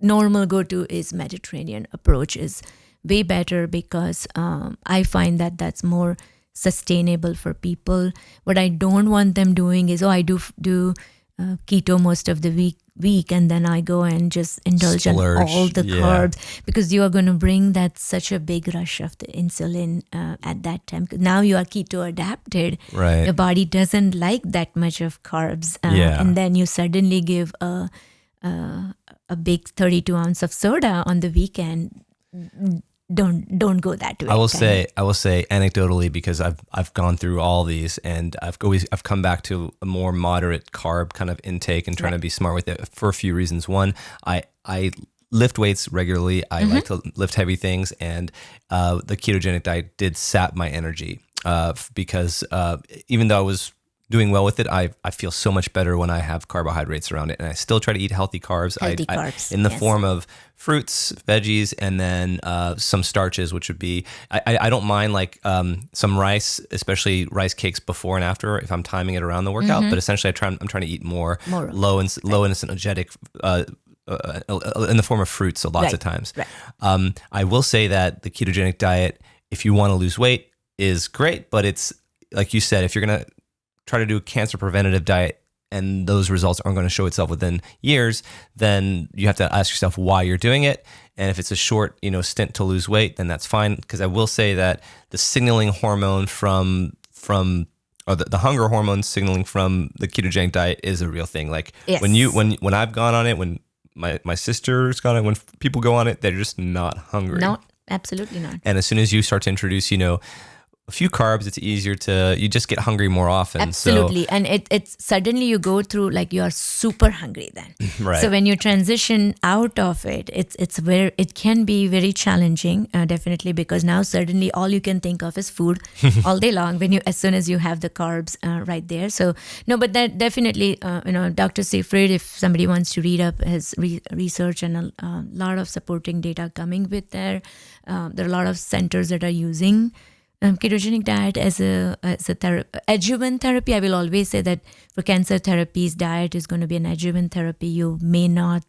normal go-to is Mediterranean approach is way better, because I find that that's more sustainable for people. What I don't want them doing is, I do keto most of the week and then I go and just indulge in all the carbs, because you are going to bring that such a big rush of the insulin at that time. Now you are keto adapted. Right. Your body doesn't like that much of carbs. And then you suddenly give a big 32 ounce of soda on the weekend. Don't go that way. I will say anecdotally, because I've gone through all these and I've come back to a more moderate carb kind of intake and trying to be smart with it for a few reasons. One, I lift weights regularly. I like to lift heavy things, and the ketogenic diet did sap my energy because even though I was doing well with it, I feel so much better when I have carbohydrates around it. And I still try to eat healthy carbs. Carbs in the form of fruits, veggies, and then some starches, which would be, I don't mind like some rice, especially rice cakes before and after if I'm timing it around the workout. But essentially I'm trying to eat more low and energetic in the form of fruits, so lots of times. Right. I will say that the ketogenic diet, if you want to lose weight, is great, but it's like you said, if you're going to try to do a cancer preventative diet and those results aren't going to show itself within years, then you have to ask yourself why you're doing it. And if it's a short, stint to lose weight, then that's fine. Because I will say that the signaling hormone or the hunger hormone signaling from the ketogenic diet is a real thing. Like when I've gone on it, when my sister's gone on it, when people go on it, they're just not hungry. No, absolutely not. And as soon as you start to introduce, a few carbs, it's easier you just get hungry more often. Absolutely. And it's suddenly you go through, like, you are super hungry then. Right. So when you transition out of it, it can be very challenging, definitely, because now suddenly all you can think of is food all day long as soon as you have the carbs right there. So no, but that definitely, Dr. Seyfried, if somebody wants to read up his research and a lot of supporting data coming with there are a lot of centers that are using ketogenic diet as a adjuvant therapy. I will always say that for cancer therapies, diet is going to be an adjuvant therapy. You may not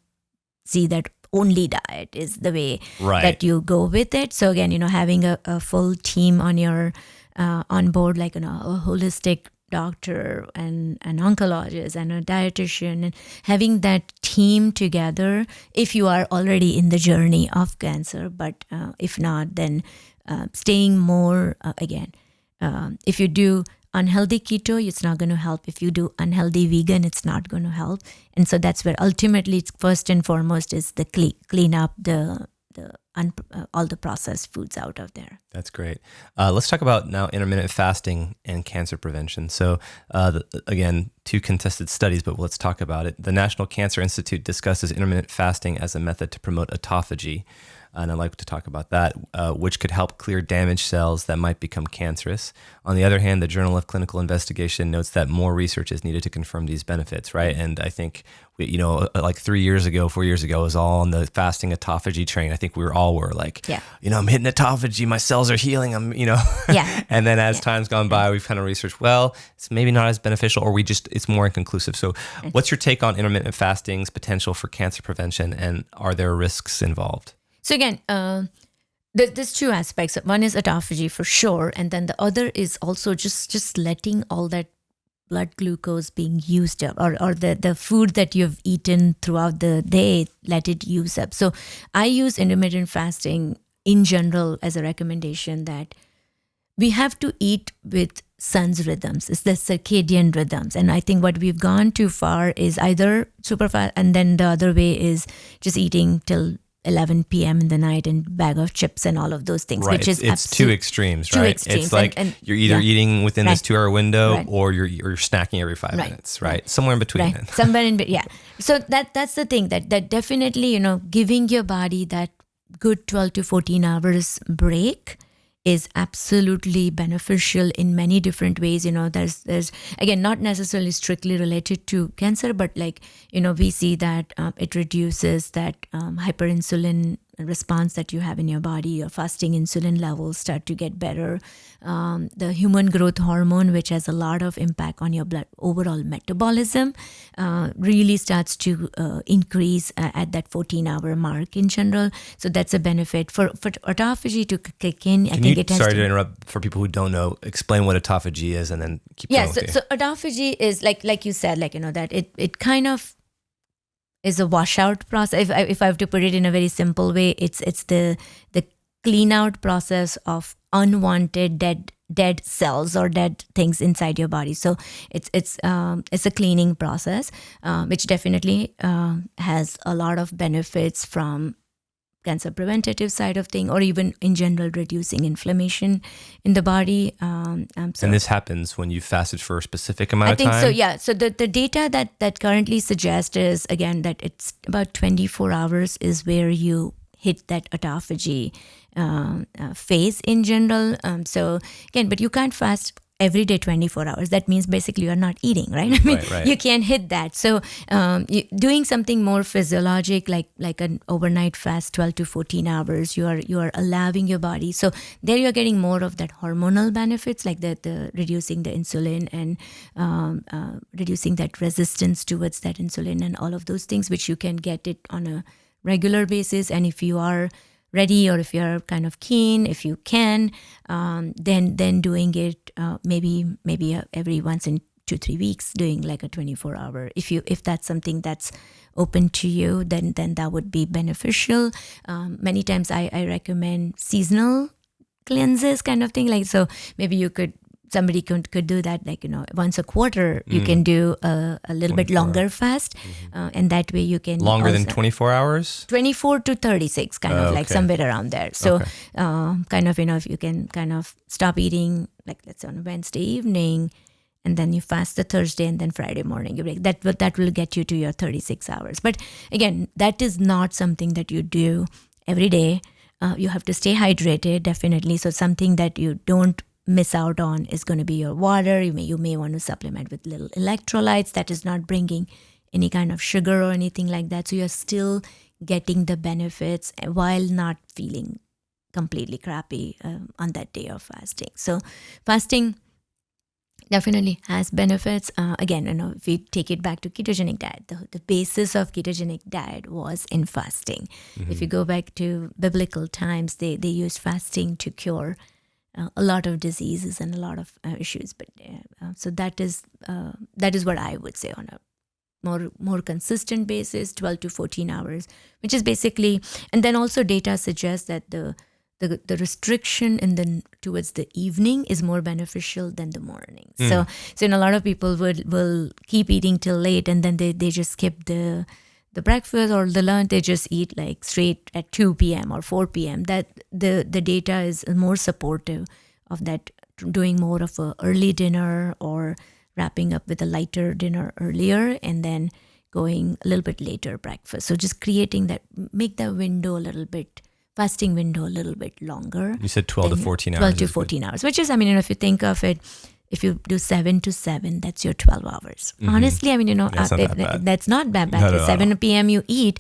see that only diet is the way that you go with it. So again, having a full team on your on board, like a holistic doctor and an oncologist and a dietitian, and having that team together if you are already in the journey of cancer. But if not, then staying more, if you do unhealthy keto, it's not going to help. If you do unhealthy vegan, it's not going to help. And so that's where ultimately it's first and foremost is the clean up all the processed foods out of there. That's great. Let's talk about now intermittent fasting and cancer prevention. So again, 2 contested studies, but let's talk about it. The National Cancer Institute discusses intermittent fasting as a method to promote autophagy. And I'd like to talk about that, which could help clear damaged cells that might become cancerous. On the other hand, the Journal of Clinical Investigation notes that more research is needed to confirm these benefits, right? And I think, like 4 years ago, it was all on the fasting autophagy train. I think we all were like, I'm hitting autophagy, my cells are healing, Yeah. And then as time's gone by, we've kind of researched, well, it's maybe not as beneficial, or it's more inconclusive. So what's your take on intermittent fasting's potential for cancer prevention, and are there risks involved? So again, there's 2 aspects. One is autophagy for sure, and then the other is also just letting all that blood glucose being used up, or the food that you've eaten throughout the day, let it use up. So I use intermittent fasting in general as a recommendation that we have to eat with sun's rhythms. It's the circadian rhythms. And I think what we've gone too far is either super fast, and then the other way is just eating till 11 p.m. in the night and bag of chips and all of those things, right. Which is it's 2 extremes, right? It's like and you're either eating within this 2-hour window, or you're snacking every 5 minutes, right? Somewhere in between. Right. Somewhere in between, yeah. So that's the thing that definitely, giving your body that good 12 to 14 hours break is absolutely beneficial in many different ways. There's again, not necessarily strictly related to cancer, but we see that it reduces that hyperinsulin response that you have in your body. Your fasting insulin levels start to get better. The human growth hormone, which has a lot of impact on your blood overall metabolism, really starts to increase at that 14-hour mark in general. So that's a benefit for autophagy to kick in. Sorry to interrupt. For people who don't know, explain what autophagy is, and then keep going. So autophagy is like you said, that it kind of is a washout process. If I have to put it in a very simple way, it's the clean out process of unwanted dead cells or dead things inside your body. So it's a cleaning process, which definitely has a lot of benefits from cancer preventative side of thing, or even in general reducing inflammation in the body. And this happens when you fasted for a specific amount of time? I think so, yeah. So the data that currently suggests is, again, that it's about 24 hours is where you hit that autophagy phase in general. So again, but you can't fast every day 24 hours. That means basically you're not eating, right? I mean, right. You can't hit that. So doing something more physiologic, like an overnight fast, 12 to 14 hours, you are allowing your body. So there you're getting more of that hormonal benefits, like the reducing the insulin and reducing that resistance towards that insulin and all of those things, which you can get it on a regular basis. And if you are ready, or if you're kind of keen, if you can, then doing it maybe every once in 2-3 weeks, doing like a 24-hour. If that's something that's open to you, then that would be beneficial. Many times I recommend seasonal cleanses kind of thing. Like, so maybe somebody could do that, like, once a quarter, you can do a little bit longer fast. And that way you can... Longer than 24 hours? 24 to 36, kind of like somewhere around there. So kind of, if you can kind of stop eating, like let's say on a Wednesday evening, and then you fast the Thursday, and then Friday morning you break. That will get you to your 36 hours. But again, that is not something that you do every day. You have to stay hydrated, definitely. So something that you don't miss out on is going to be your water. You may want to supplement with little electrolytes. That is not bringing any kind of sugar or anything like that. So you're still getting the benefits while not feeling completely crappy on that day of fasting. So fasting definitely has benefits. Again, if we take it back to ketogenic diet, the basis of ketogenic diet was in fasting. If you go back to biblical times, they used fasting to cure a lot of diseases and a lot of issues. But so that is what I would say on a more consistent basis, 12 to 14 hours, which is basically, and then also data suggests that the the restriction towards the evening is more beneficial than the morning. So a lot of people will keep eating till late, and then they just skip the breakfast or the lunch. They just eat like straight at 2 p.m. or 4 p.m. That the data is more supportive of that, doing more of a early dinner or wrapping up with a lighter dinner earlier and then going a little bit later breakfast. So just make the window a little bit, fasting window a little bit longer. You said 12 to 14 hours. 12 to 14 hours, which is, if you think of it, if you do 7 to 7, that's your 12 hours. Honestly, that's not bad. At 7 p.m. you eat,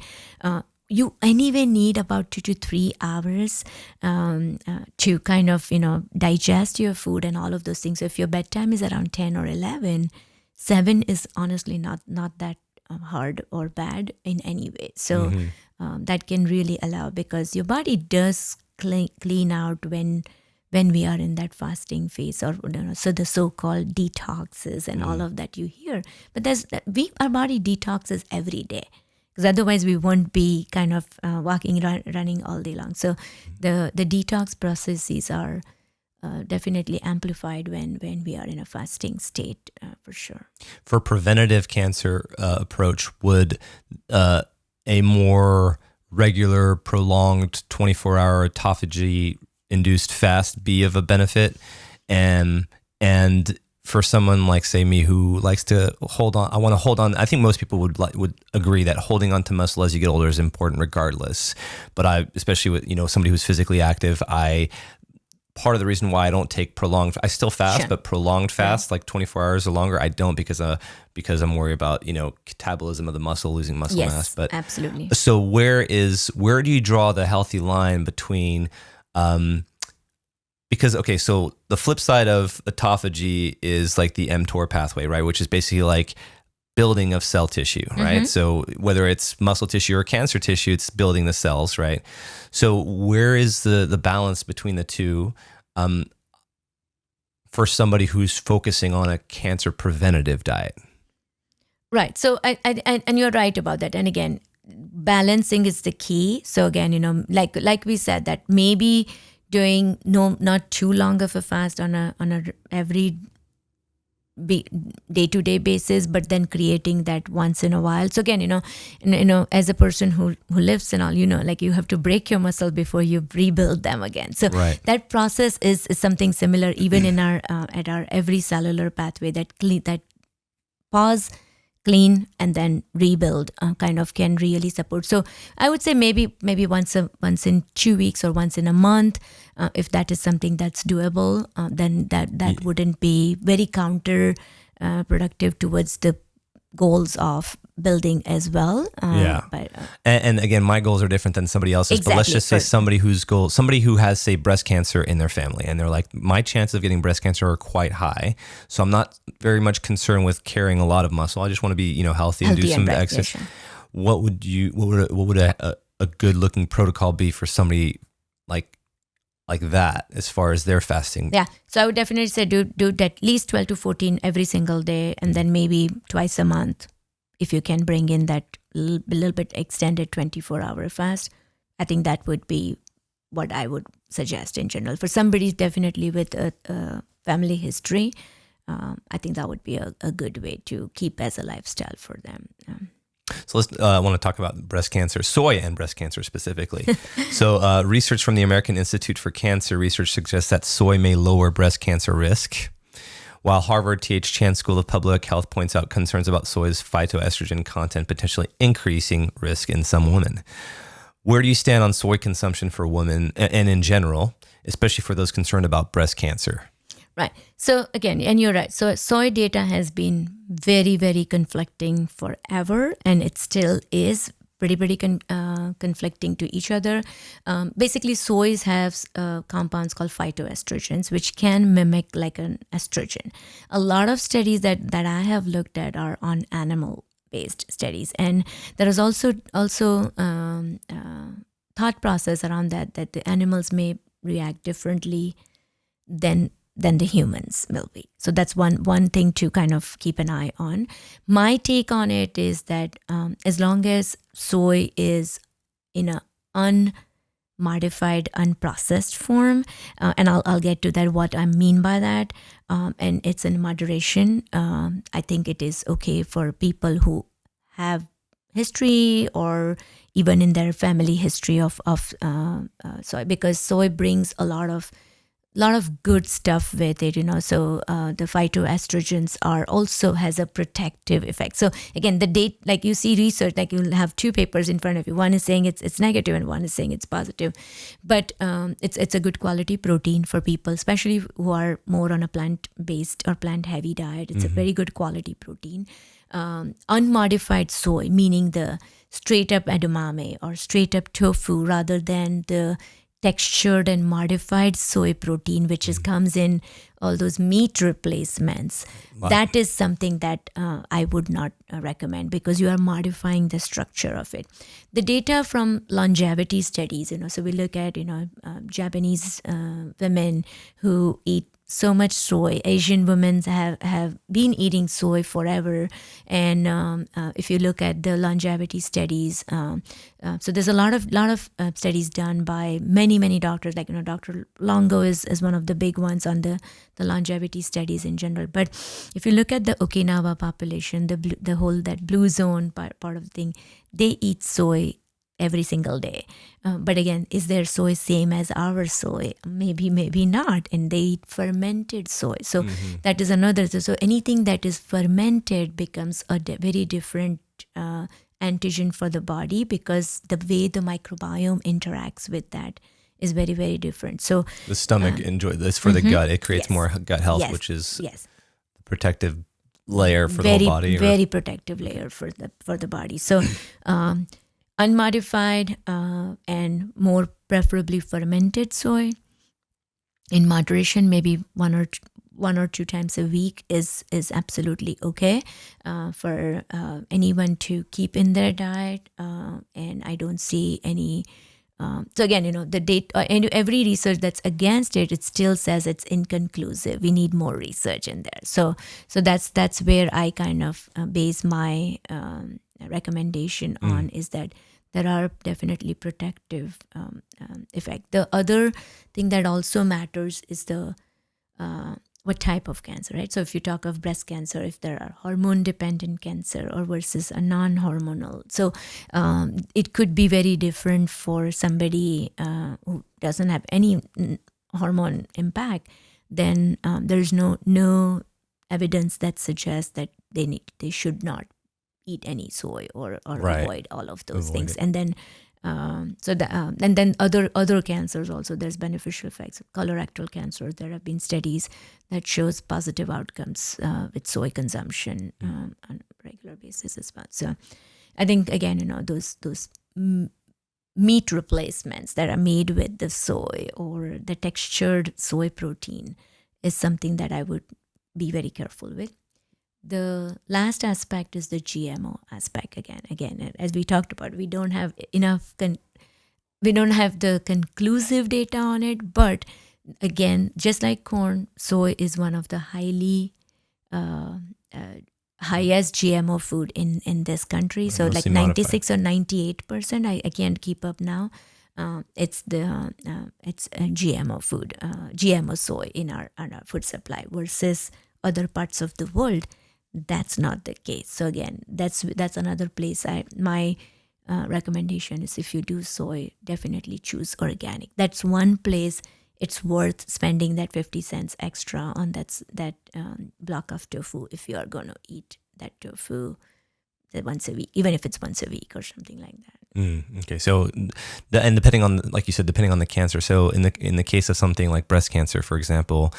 you anyway need about 2 to 3 hours to kind of, digest your food and all of those things. So if your bedtime is around 10 or 11, 7 is honestly not that hard or bad in any way. So that can really allow, because your body does clean out when we are in that fasting phase, or so the so-called detoxes and all of that you hear. But our body detoxes every day, because otherwise we won't be kind of running all day long. So the detox processes are definitely amplified when we are in a fasting state, for sure. For preventative cancer approach, would a more regular, prolonged 24-hour autophagy-induced fast be of a benefit? And for someone like, say, me, who likes to hold on, I think most people would agree that holding on to muscle as you get older is important regardless. But especially with, somebody who's physically active, part of the reason why I don't take prolonged, I still fast, but prolonged fast, like 24 hours or longer, I don't, because I'm worried about, catabolism of the muscle, losing muscle mass. But absolutely. So where do you draw the healthy line between, because, okay, so the flip side of autophagy is like the mTOR pathway, right? Which is basically like building of cell tissue, right? So whether it's muscle tissue or cancer tissue, it's building the cells, right? So where is the balance between the two for somebody who's focusing on a cancer preventative diet? Right. So and you're right about that. And again, balancing is the key. So again, like we said, that maybe doing not too long of a fast on a every day-to-day basis, but then creating that once in a while. So again, as a person who lives and all, like you have to break your muscle before you rebuild them again. So that process is something similar even in our at our every cellular pathway, that pause, clean, and then rebuild kind of can really support. So I would say maybe once in 2 weeks or once in a month, if that is something that's doable, then that wouldn't be very counter productive towards the goals of building as well. But, and again, my goals are different than somebody else's. Exactly. But let's just say somebody who has, say, breast cancer in their family, and they're like, my chances of getting breast cancer are quite high, so I'm not very much concerned with carrying a lot of muscle. I just want to be, healthy and do some exercise. What would a good looking protocol be for somebody like that, as far as their fasting? Yeah. So I would definitely say do at least 12 to 14 every single day, and then maybe twice a month, if you can bring in that little bit extended 24-hour fast. I think that would be what I would suggest in general. For somebody definitely with a family history, I think that would be a good way to keep as a lifestyle for them. So I want to talk about breast cancer, soy and breast cancer specifically. So research from the American Institute for Cancer Research suggests that soy may lower breast cancer risk, while Harvard T.H. Chan School of Public Health points out concerns about soy's phytoestrogen content potentially increasing risk in some women. Where do you stand on soy consumption for women and in general, especially for those concerned about breast cancer? Right. So again, and you're right. So soy data has been very, very conflicting forever, and it still is pretty conflicting to each other. Basically, soys have compounds called phytoestrogens, which can mimic like an estrogen. A lot of studies that I have looked at are on animal-based studies, and there is also thought process around that the animals may react differently than the humans will be. So that's one thing to kind of keep an eye on. My take on it is that as long as soy is in a modified, unprocessed form. And I'll get to that, what I mean by that. And it's in moderation. I think it is okay for people who have history or even in their family history of soy, because soy brings a lot of good stuff with it, so the phytoestrogens also has a protective effect. So again, the date, like you see research, like you'll have two papers in front of you, one is saying it's negative and one is saying it's positive, but it's a good quality protein for people, especially who are more on a plant-based or plant-heavy diet. It's a very good quality protein. Unmodified soy, meaning the straight up edamame or straight up tofu, rather than the textured and modified soy protein, which comes in all those meat replacements. Wow. That is something that I would not recommend, because you are modifying the structure of it. The data from longevity studies, so we look at, Japanese women who eat so much soy. Asian women have been eating soy forever. And if you look at the longevity studies, so there's a lot of studies done by many doctors, like, Dr. Longo is one of the big ones on the longevity studies in general. But if you look at the Okinawa population, the whole, that blue zone part of the thing, they eat soy every single day. But again, is their soy same as our soy? Maybe not. And they eat fermented soy. So that is another. So anything that is fermented becomes a very different antigen for the body, because the way the microbiome interacts with that is very, very different. So the stomach enjoy this for the gut. It creates more gut health, which is the protective layer for the whole body. Very protective layer for the body. So unmodified and more preferably fermented soy in moderation, maybe one or two times a week is absolutely okay for anyone to keep in their diet. And I don't see any. So again, the data, and every research that's against it, it still says it's inconclusive. We need more research in there. So that's where I kind of base my recommendation on, is that there are definitely protective effect. The other thing that also matters is the what type of cancer, right? So if you talk of breast cancer, if there are hormone-dependent cancer or versus a non-hormonal, so it could be very different for somebody who doesn't have any hormone impact. Then there's no evidence that suggests that they should not eat any soy or avoid all of those things. And then and then other cancers also, there's beneficial effects. Colorectal cancer, there have been studies that shows positive outcomes with soy consumption on a regular basis as well. So I think, again, those meat replacements that are made with the soy or the textured soy protein is something that I would be very careful with. The last aspect is the GMO aspect. Again, as we talked about, we don't have enough. We don't have the conclusive data on it. But again, just like corn, soy is one of the highest GMO food in this country. So like 96 or 98%. I can't keep up now. It's a GMO food, GMO soy in our food supply, versus other parts of the world. That's not the case. So again, that's another place. My recommendation is, if you do soy, definitely choose organic. That's one place it's worth spending that 50 cents extra on that block of tofu, if you are going to eat that tofu once a week, even if it's once a week or something like that. Okay, so and depending on, like you said, depending on the cancer. So in the case of something like breast cancer, for example,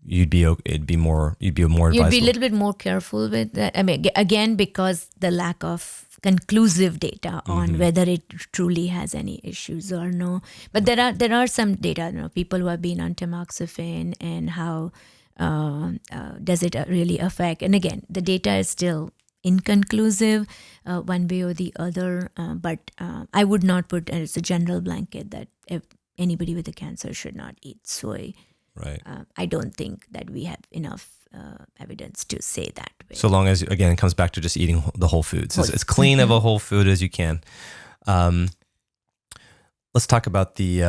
you'd be more advisable. You'd be a little bit more careful with that. I mean, again, because the lack of conclusive data on whether it truly has any issues or no. But there are some data, people who have been on tamoxifen and how does it really affect. And again, the data is still inconclusive one way or the other. But I would not put as a general blanket that if anybody with a cancer should not eat soy. Right. I don't think that we have enough evidence to say that way. So long as, again, it comes back to just eating the whole foods. As clean of a whole food as you can. let's talk about the,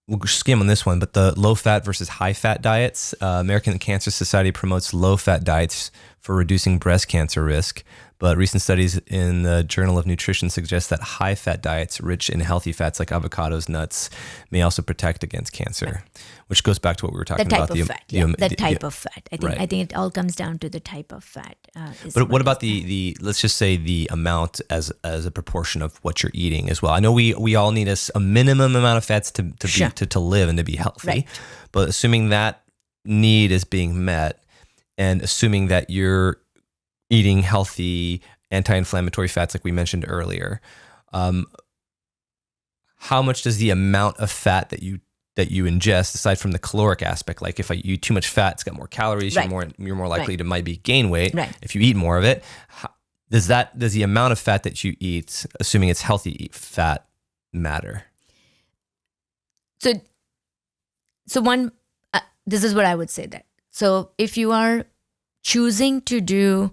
we'll skim on this one, but the low-fat versus high-fat diets. American Cancer Society promotes low-fat diets for reducing breast cancer risk, but recent studies in the Journal of Nutrition suggest that high-fat diets rich in healthy fats like avocados, nuts, may also protect against cancer, which goes back to what we were talking about. The type of fat. I think it all comes down to the type of fat. But what about the let's just say the amount as a proportion of what you're eating as well? I know we all need a minimum amount of fats to live and to be healthy, right. But assuming that need is being met, and assuming that you're eating healthy anti-inflammatory fats like we mentioned earlier, how much does the amount of fat that you ingest, aside from the caloric aspect, like if I eat too much fat, it's got more calories, right. you're more likely to maybe gain weight. Right. If you eat more of it, does the amount of fat that you eat, assuming it's healthy fat, matter? So one, this is what I would say that. So if you are choosing to do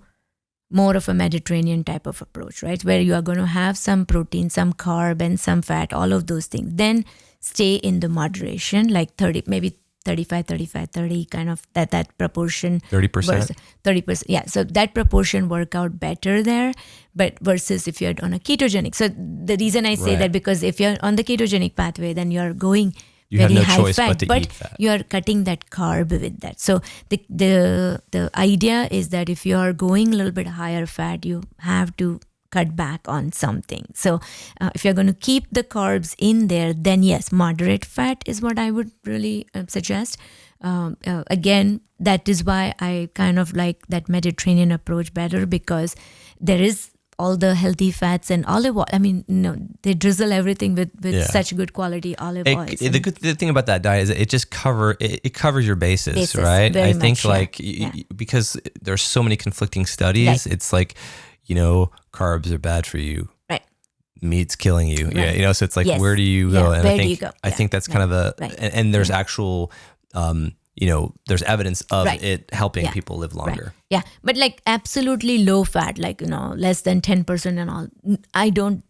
more of a Mediterranean type of approach, right, where you are going to have some protein, some carb, and some fat, all of those things, then stay in the moderation, like 30, maybe 35, 30, kind of that proportion. 30%? 30%, yeah. So that proportion work out better there, but versus if you're on a ketogenic. So the reason I say that, because if you're on the ketogenic pathway, then you're going you very have no high choice fat, but to eat fat. You are cutting that carb with that. So the idea is that if you are going a little bit higher fat, you have to cut back on something. So if you're going to keep the carbs in there, then yes, moderate fat is what I would really suggest. Again, that is why I kind of like that Mediterranean approach better, because there is all the healthy fats and olive oil. I mean, they drizzle everything with such good quality olive oil. The good thing about that diet is it just covers your bases, right? I think because there's so many conflicting studies, right. It's like, carbs are bad for you. Right. Meat's killing you. Right. Yeah. So it's like, where do you go? And I think, I think that's kind of and there's actual, there's evidence of it helping people live longer. Right. Yeah. But like absolutely low fat, like, less than 10% and all, I don't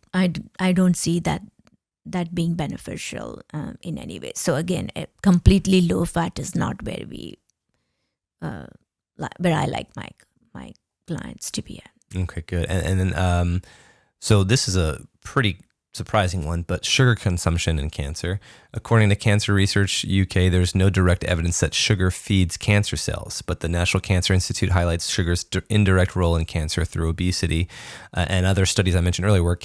see that being beneficial in any way. So again, completely low fat is not where I like my clients to be at. Okay, good. And then, so this is a pretty surprising one, but sugar consumption in cancer. According to Cancer Research UK, there's no direct evidence that sugar feeds cancer cells, but the National Cancer Institute highlights sugar's indirect role in cancer through obesity and other studies I mentioned earlier where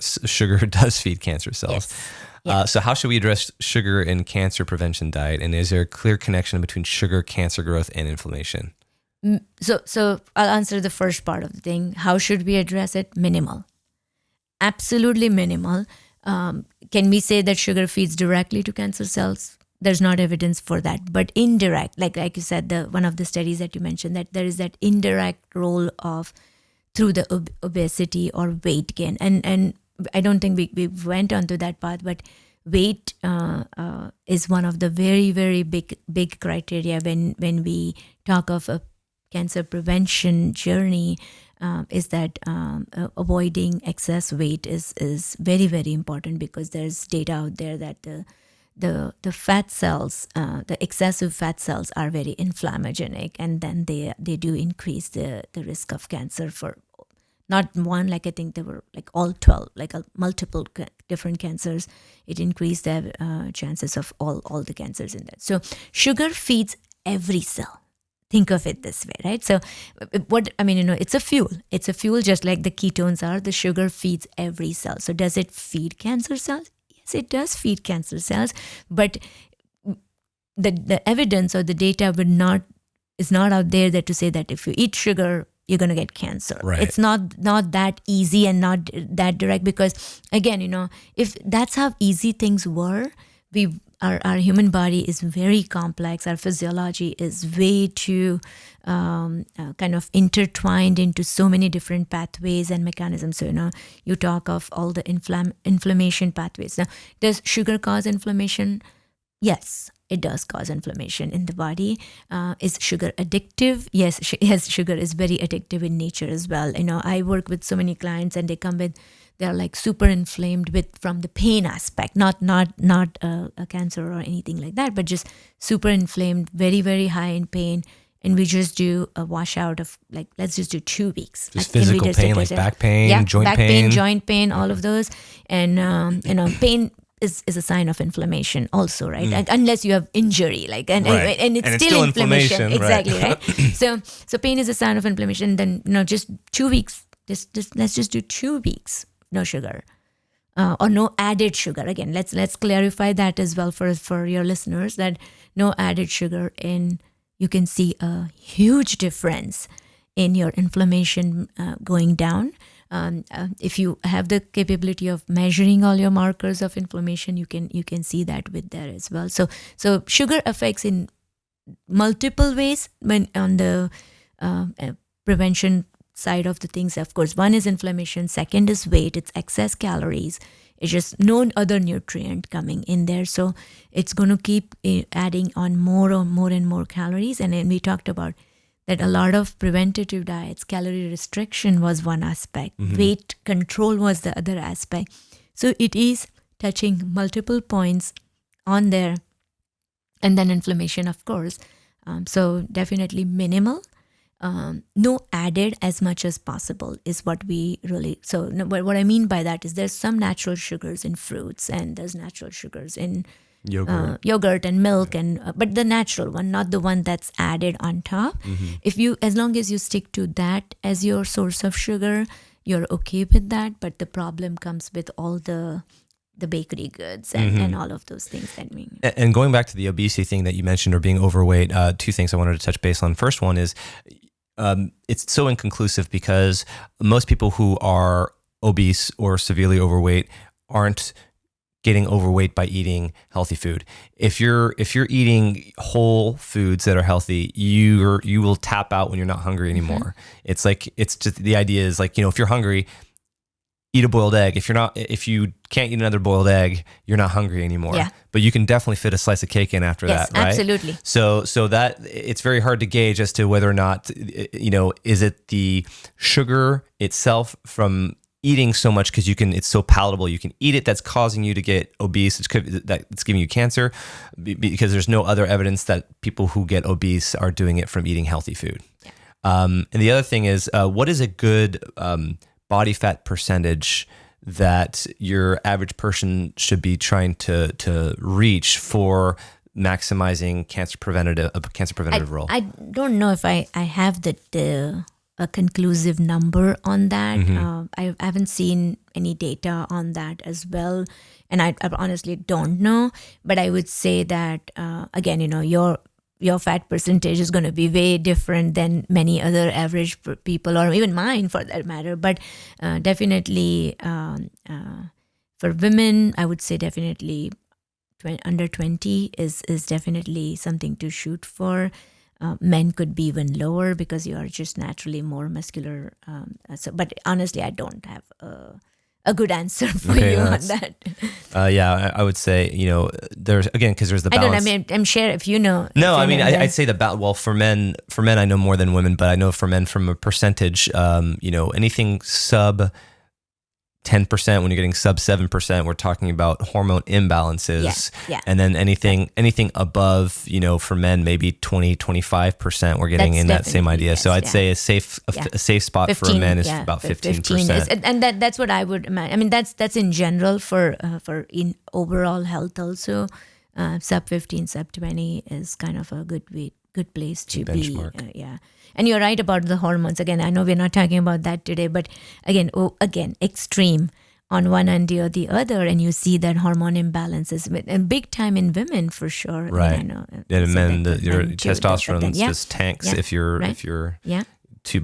sugar does feed cancer cells. Yes. Yeah. So how should we address sugar in cancer prevention diet? And is there a clear connection between sugar, cancer growth, and inflammation? So I'll answer the first part of the thing. How should we address it? Minimal. Absolutely minimal. Can we say that sugar feeds directly to cancer cells? There's not evidence for that. But indirect, like you said, one of the studies that you mentioned, that there is that indirect role of through the obesity or weight gain. And I don't think we went onto that path, but weight is one of the very, very big criteria when we talk of a cancer prevention journey, is that avoiding excess weight is very, very important, because there's data out there that the fat cells, the excessive fat cells are very inflammogenic, and then they do increase the risk of cancer for not one, like I think there were like all 12, like multiple different cancers. It increased the chances of all the cancers in that. So sugar feeds every cell. Think of it this way, right? So it's a fuel. It's a fuel just like the ketones are. The sugar feeds every cell. So does it feed cancer cells? Yes, it does feed cancer cells. But the evidence or the data is not out there that to say that if you eat sugar, you're going to get cancer. Right. It's not that easy and not that direct, because again, if that's how easy things were, our human body is very complex. Our physiology is way too kind of intertwined into so many different pathways and mechanisms. So, you talk of all the inflammation pathways. Now, does sugar cause inflammation? Yes, it does cause inflammation in the body. Is sugar addictive? Yes, yes, sugar is very addictive in nature as well. I work with so many clients, and they're like super inflamed from the pain aspect, not a cancer or anything like that, but just super inflamed, very, very high in pain. And we just do a washout of let's just do 2 weeks. Just physical pain, like back pain, joint back pain, joint pain, all of those. And, pain is a sign of inflammation also, right? Unless you have injury, and it's still inflammation. Exactly, right? So pain is a sign of inflammation. Then, just 2 weeks, let's just do 2 weeks, no sugar. Or no added sugar. Again, let's clarify that as well for your listeners, that no added sugar, and you can see a huge difference in your inflammation going down. If you have the capability of measuring all your markers of inflammation, you can see that with there as well. So sugar affects in multiple ways when on the prevention side of the things. Of course, one is inflammation, second is weight, it's excess calories. It's just no other nutrient coming in there. So it's going to keep adding on more and more calories. And then we talked about that a lot of preventative diets, calorie restriction was one aspect. Weight control was the other aspect. So it is touching multiple points on there. And then inflammation, of course. So definitely minimal. No added as much as possible is what we really, so what I mean by that is there's some natural sugars in fruits, and there's natural sugars in yogurt and milk, but the natural one, not the one that's added on top. As long as you stick to that as your source of sugar, you're okay with that. But the problem comes with all the bakery goods and all of those things that mean. And going back to the obesity thing that you mentioned, or being overweight, 2 things I wanted to touch base on. First one is, it's so inconclusive because most people who are obese or severely overweight aren't getting overweight by eating healthy food. If you're eating whole foods that are healthy, you will tap out when you're not hungry anymore. It's just the idea is if you're hungry, eat a boiled egg. If you can't eat another boiled egg, you're not hungry anymore. Yeah. But you can definitely fit a slice of cake in after that, right? Absolutely. So that it's very hard to gauge as to whether or not, is it the sugar itself from eating so much because it's so palatable, you can eat it, that's causing you to get obese, that's giving you cancer, because there's no other evidence that people who get obese are doing it from eating healthy food. Yeah. And the other thing is, what is a good body fat percentage that your average person should be trying to reach for maximizing cancer preventative role? I don't know if I have a conclusive number on that. I haven't seen any data on that as well, and I honestly don't know. But I would say that again, your fat percentage is going to be way different than many other average people, or even mine for that matter. But definitely for women, I would say definitely under 20 is definitely something to shoot for. Men could be even lower because you are just naturally more muscular. But honestly, I don't have a good answer for you on that. I would say, there's, again, because there's the balance. I'm sure if you know. No, I'd say for men, I know more than women, but I know for men from a percentage, anything sub 10%, when you're getting sub 7%, we're talking about hormone imbalances. Yeah. And then anything above, for men, maybe 20-25%, we're getting in that same idea. So I'd say a safe spot 15, for a man is about 15%. And that's what I would imagine. That's in general for in overall health also. Sub 15, sub 20 is kind of a good place to be. And you're right about the hormones. Again, I know we're not talking about that today, but again, extreme on one end or the other, and you see that hormone imbalances, and big time in women for sure. Right. I know. And men, your testosterone just tanks if you're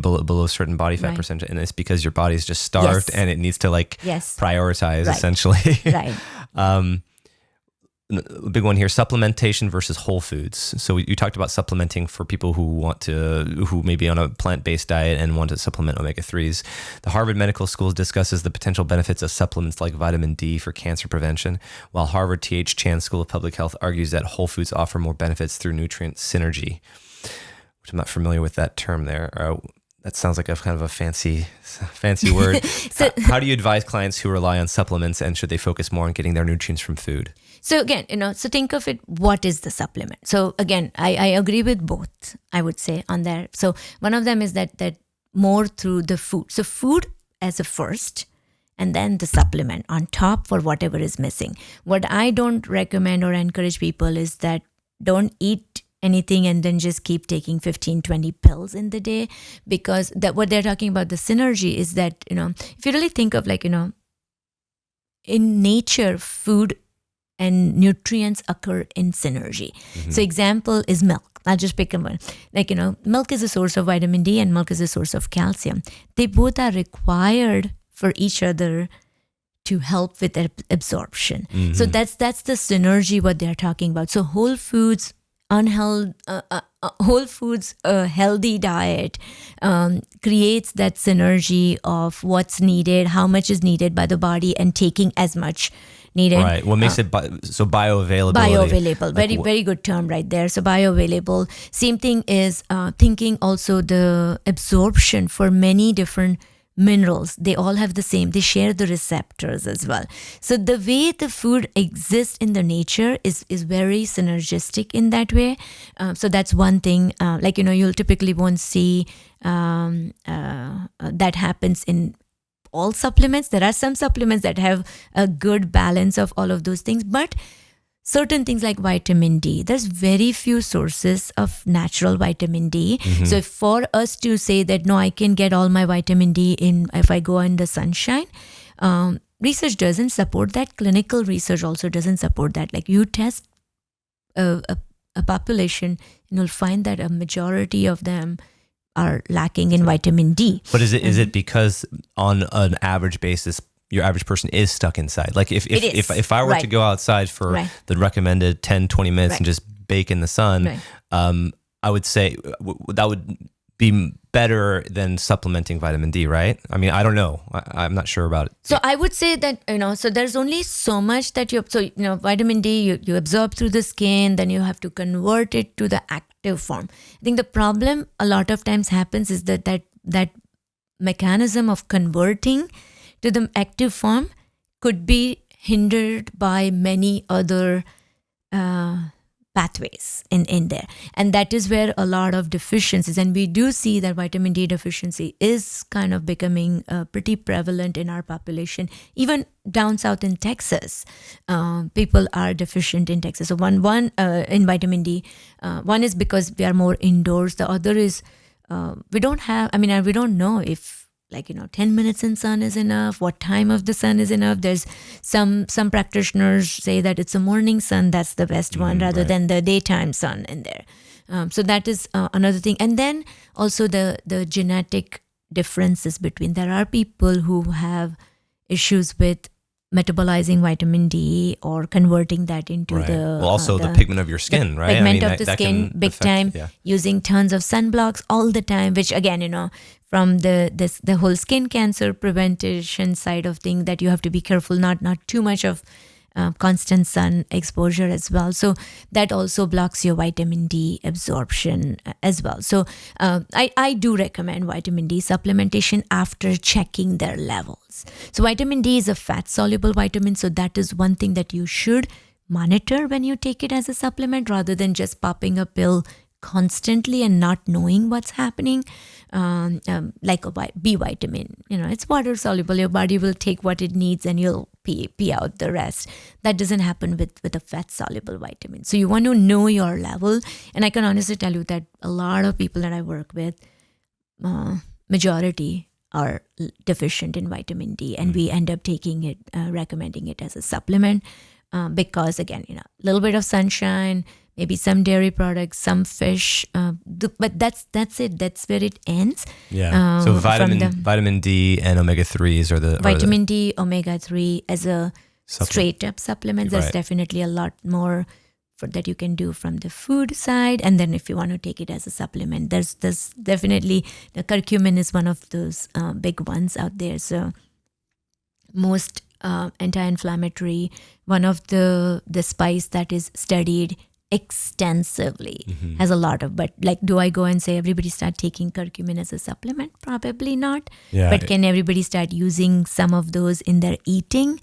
below a certain body fat percentage, and it's because your body's just starved and it needs to prioritize essentially. Right. a big one here, supplementation versus whole foods. So you talked about supplementing for people who may be on a plant-based diet and want to supplement omega-3s. The Harvard Medical School discusses the potential benefits of supplements like vitamin D for cancer prevention, while Harvard T.H. Chan School of Public Health argues that whole foods offer more benefits through nutrient synergy, which I'm not familiar with that term there. That sounds like a kind of a fancy word. How do you advise clients who rely on supplements, and should they focus more on getting their nutrients from food? So again, so think of it, what is the supplement? So again, I agree with both, I would say, on there. So one of them is that more through the food. So food as a first, and then the supplement on top for whatever is missing. What I don't recommend or encourage people is that don't eat anything and then just keep taking 15, 20 pills in the day, because what they're talking about, the synergy, is that, if you really think of in nature, food and nutrients occur in synergy. Mm-hmm. So example is milk. I'll just pick one. Milk is a source of vitamin D and milk is a source of calcium. They both are required for each other to help with absorption. Mm-hmm. So that's the synergy what they're talking about. So whole foods, healthy diet creates that synergy of what's needed, how much is needed by the body, and taking as much needed. Right. What makes it bioavailable? Bioavailable. Very good term right there. So bioavailable. Same thing is thinking also the absorption for many different minerals. They all have the same. They share the receptors as well. So the way the food exists in the nature is very synergistic in that way. So that's one thing. You'll typically won't see that happens in all supplements. There are some supplements that have a good balance of all of those things, but certain things like vitamin D, there's very few sources of natural vitamin D. Mm-hmm. So for us to say that, no, I can get all my vitamin D if I go in the sunshine, research doesn't support that. Clinical research also doesn't support that. Like you test a population, and you'll find that a majority of them are lacking in vitamin D. But is it because on an average basis, your average person is stuck inside? Like if I were to go outside for the recommended 10, 20 minutes and just bake in the sun, I would say that would be better than supplementing vitamin D, right? I mean, I don't know. I'm not sure about it. So I would say that, so there's only so much that vitamin D, you absorb through the skin, then you have to convert it to the active form. I think the problem a lot of times happens is that mechanism of converting to the active form could be hindered by many other pathways in there. And that is where a lot of deficiencies, and we do see that vitamin D deficiency is kind of becoming pretty prevalent in our population. Even down south in Texas, people are deficient in Texas. So one in vitamin D, one is because we are more indoors. The other is we don't know if 10 minutes in sun is enough, what time of the sun is enough. There's some practitioners say that it's a morning sun, that's the best one, rather than the daytime sun in there. So that is another thing. And then also the genetic differences there are people who have issues with metabolizing vitamin D or converting that into the pigment of your skin, right? Pigment of the skin, big time, using tons of sunblocks all the time, which again, from the whole skin cancer prevention side of things, that you have to be careful, not too much of constant sun exposure as well. So that also blocks your vitamin D absorption as well. So I do recommend vitamin D supplementation after checking their levels. So vitamin D is a fat-soluble vitamin, so that is one thing that you should monitor when you take it as a supplement, rather than just popping a pill constantly and not knowing what's happening. Like a B vitamin, it's water soluble. Your body will take what it needs and you'll pee out the rest. That doesn't happen with a fat soluble vitamin. So you want to know your level. And I can honestly tell you that a lot of people that I work with, majority are deficient in vitamin D, and we end up taking it, recommending it as a supplement, because again, a little bit of sunshine, maybe some dairy products, some fish, but that's it. That's where it ends. Yeah. So vitamin D and omega-3s are the... Vitamin D, omega-3 as a straight up supplements. There's definitely a lot more that you can do from the food side, and then if you want to take it as a supplement, there's definitely the curcumin is one of those big ones out there. So most anti-inflammatory, one of the spice that is studied extensively, has a lot of, but like, do I go and say everybody start taking curcumin as a supplement? Probably not. But can everybody start using some of those in their eating?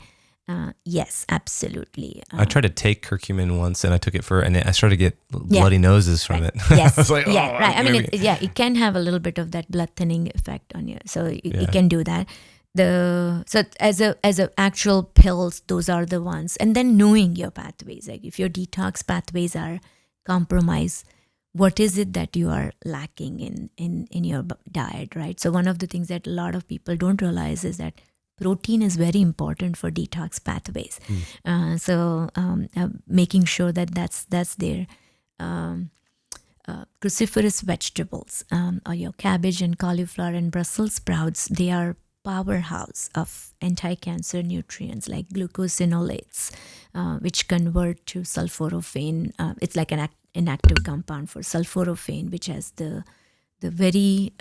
Yes, absolutely. I tried to take curcumin once, and I took it and I started to get bloody noses from it. Yes. I was like, right. I mean, it can have a little bit of that blood thinning effect on you. So it can do that. So as a actual pills, those are the ones. And then knowing your pathways, like if your detox pathways are compromised, what is it that you are lacking in your diet, right? So one of the things that a lot of people don't realize is that protein is very important for detox pathways. So making sure that that's there. Cruciferous vegetables, or your cabbage and cauliflower and Brussels sprouts, they are powerhouse of anti-cancer nutrients like glucosinolates, which convert to sulforaphane. It's like an inactive compound for sulforaphane, which has the very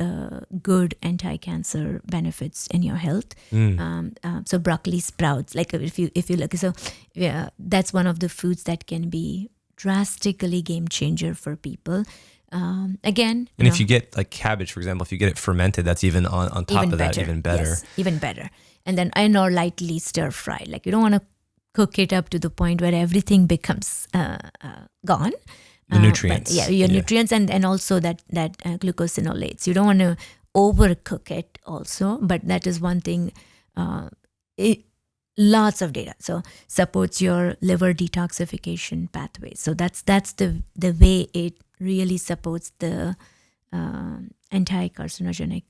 good anti-cancer benefits in your health. So broccoli sprouts, like if you look, so yeah, that's one of the foods that can be drastically game changer for people. Again, and if you get like cabbage, for example, if you get it fermented, that's even on top of that, even better. Yes, even better. And then I know lightly stir fried. Like you don't want to cook it up to the point where everything becomes gone. The nutrients. Nutrients and also that glucosinolates. You don't want to overcook it also, but that is one thing. Lots of data. So supports your liver detoxification pathways. So that's the way it really supports the anti-carcinogenic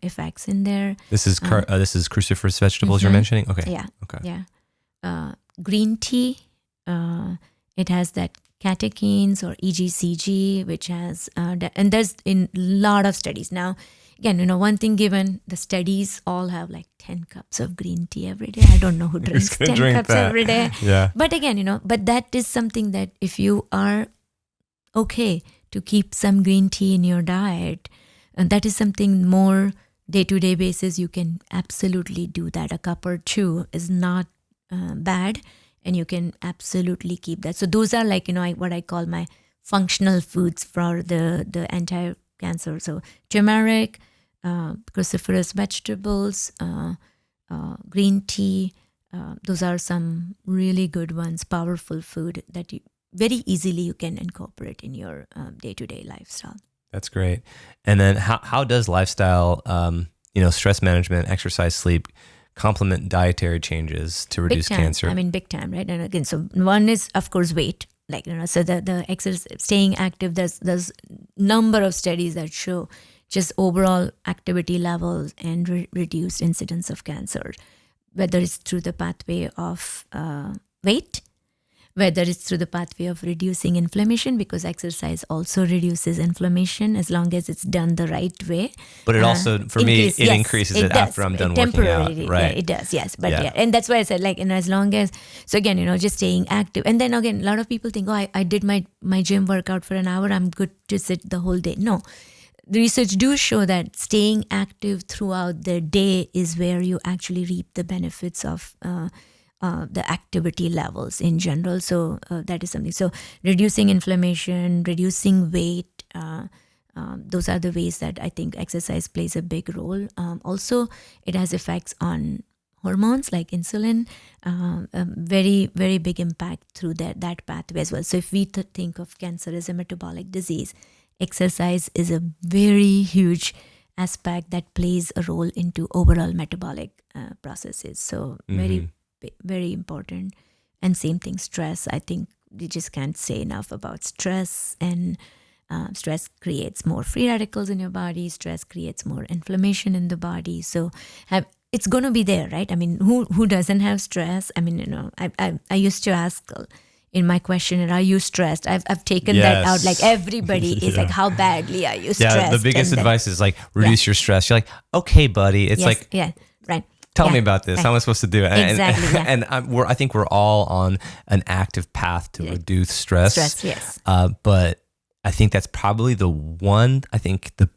effects in there. This is cruciferous vegetables you're mentioning? Okay. Yeah. Okay. Yeah. Green tea, it has that catechins or EGCG, which has, and there's in a lot of studies. Now, again, one thing given, the studies all have like 10 cups of green tea every day. I don't know who drinks 10 cups every day. Yeah. But again, but that is something that if you are okay to keep some green tea in your diet, and that is something more day-to-day basis, you can absolutely do that. A cup or two is not bad, and you can absolutely keep that. So those are like, what I call my functional foods for the anti-cancer. So turmeric, cruciferous vegetables, green tea, those are some really good ones, powerful food that very easily you can incorporate in your day-to-day lifestyle. That's great. And then how does lifestyle, stress management, exercise, sleep, complement dietary changes to reduce cancer? I mean, big time, right? And again, so one is, of course, weight. Like, so the exercise, staying active, there's number of studies that show just overall activity levels and reduced incidence of cancer, whether it's through the pathway of weight, whether it's through the pathway of reducing inflammation, because exercise also reduces inflammation as long as it's done the right way. But it also, for me, it increases it after I'm done working out. Right? Yeah, it does, yes. But and that's why I said, like, as long as, so again, just staying active. And then again, a lot of people think, I did my gym workout for an hour, I'm good to sit the whole day. No. The research do show that staying active throughout the day is where you actually reap the benefits of the activity levels in general. So that is something. So reducing inflammation, reducing weight, those are the ways that I think exercise plays a big role. Also, it has effects on hormones like insulin, very, very big impact through that pathway as well. So if we think of cancer as a metabolic disease, exercise is a very huge aspect that plays a role into overall metabolic processes. So very important. And same thing, stress. I think we just can't say enough about stress, and stress creates more free radicals in your body. Stress creates more inflammation in the body. So it's going to be there, right? I mean, who doesn't have stress? I mean, I used to ask in my questionnaire, are you stressed? I've taken that out. Like everybody is like, how badly are you stressed? Yeah, the biggest advice is like, reduce your stress. You're like, okay, buddy. It's right. Tell me about this. How am I supposed to do it? Exactly. And I think we're all on an active path to reduce stress. Stress, yes. But I think that's probably the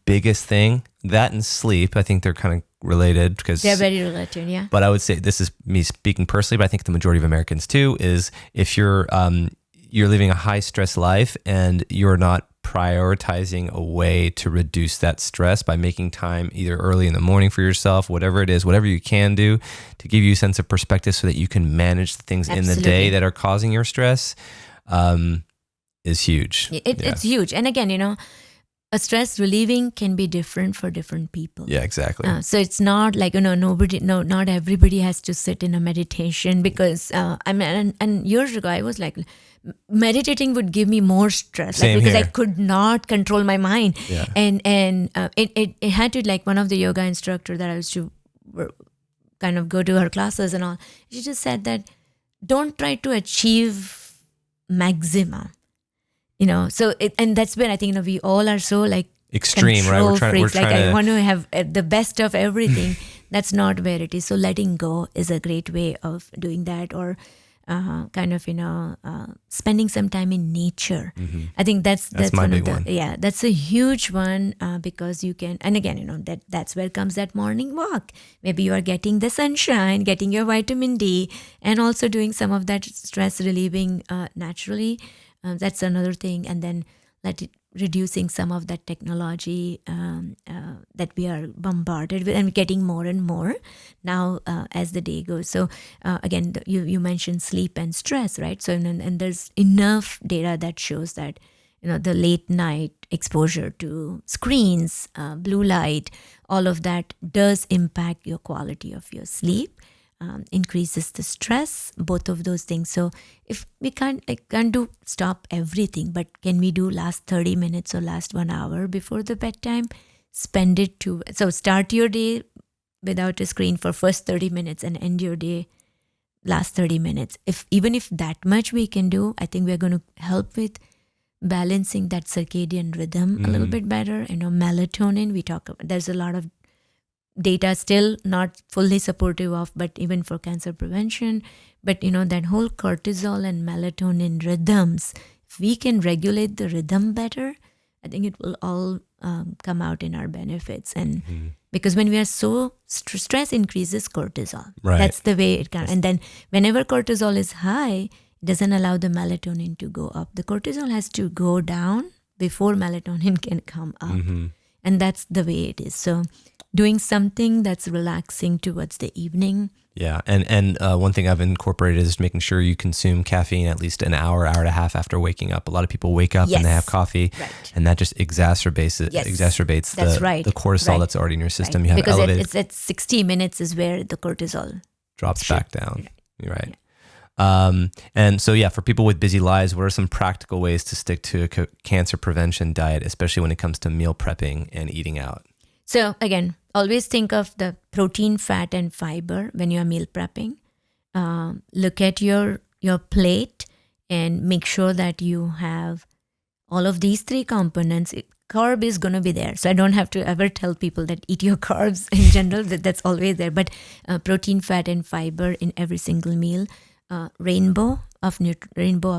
biggest thing. That and sleep, I think they're kind of related because they're very related, yeah. But I would say, this is me speaking personally, but I think the majority of Americans too, is if you're living a high stress life and you're not prioritizing a way to reduce that stress by making time either early in the morning for yourself, whatever it is, whatever you can do to give you a sense of perspective so that you can manage the things in the day that are causing your stress, is huge. It's huge. And again, a stress relieving can be different for different people. Yeah, exactly. So it's not like, not everybody has to sit in a meditation because, and years ago I was like, meditating would give me more stress because I could not control my mind. Yeah. And it had to, like, one of the yoga instructor that I used to kind of go to her classes and all, she just said that don't try to achieve maximum. So and that's when I think we all are so like extreme, right? We're trying I want to have the best of everything. That's not where it is. So letting go is a great way of doing that, or spending some time in nature. Mm-hmm. I think that's my big one. Yeah, that's a huge one because you can, and again, that's where comes that morning walk. Maybe you are getting the sunshine, getting your vitamin D, and also doing some of that stress relieving naturally. That's another thing. And then reducing some of that technology that we are bombarded with and getting more and more now as the day goes. So again, you mentioned sleep and stress, right? So and there's enough data that shows that the late night exposure to screens, blue light, all of that does impact your quality of your sleep. Increases the stress, both of those things. So if we can't stop everything, but can we do last 30 minutes or last 1 hour before the bedtime? Spend it so start your day without a screen for first 30 minutes and end your day last 30 minutes. Even if that much we can do, I think we're going to help with balancing that circadian rhythm a little bit better. Melatonin, we talk about, there's a lot of data still not fully supportive of, but even for cancer prevention. But that whole cortisol and melatonin rhythms, if we can regulate the rhythm better, I think it will all come out in our benefits. And because when we are so stress increases cortisol, right. That's the way it can. And then whenever cortisol is high, it doesn't allow the melatonin to go up. The cortisol has to go down before melatonin can come up. And that's the way it is. So doing something that's relaxing towards the evening. Yeah, and one thing I've incorporated is making sure you consume caffeine at least an hour and a half after waking up. A lot of people wake up and they have coffee, and that just exacerbates the cortisol that's already in your system. Right. You have because elevated. It's at 60 minutes is where the cortisol drops back down. You're right. Yeah. And so, for people with busy lives, what are some practical ways to stick to a cancer prevention diet, especially when it comes to meal prepping and eating out? So again, always think of the protein, fat, and fiber when you are meal prepping. Look at your plate and make sure that you have all of these three components. Carb is going to be there. So I don't have to ever tell people that eat your carbs in general. That's always there. But protein, fat, and fiber in every single meal. Rainbow of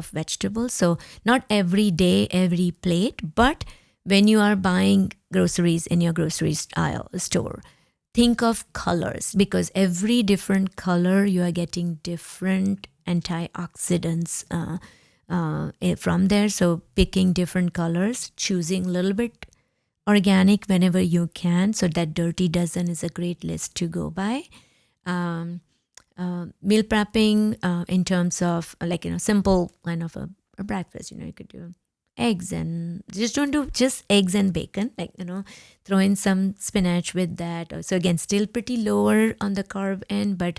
vegetables. So not every day, every plate, but when you are buying groceries in your grocery store, think of colors, because every different color you are getting different antioxidants from there. So picking different colors, choosing a little bit organic whenever you can. So that dirty dozen is a great list to go by. Meal prepping in terms of simple kind of a breakfast. You could do eggs and don't do just eggs and bacon, throw in some spinach with that. So again, still pretty lower on the carb end, but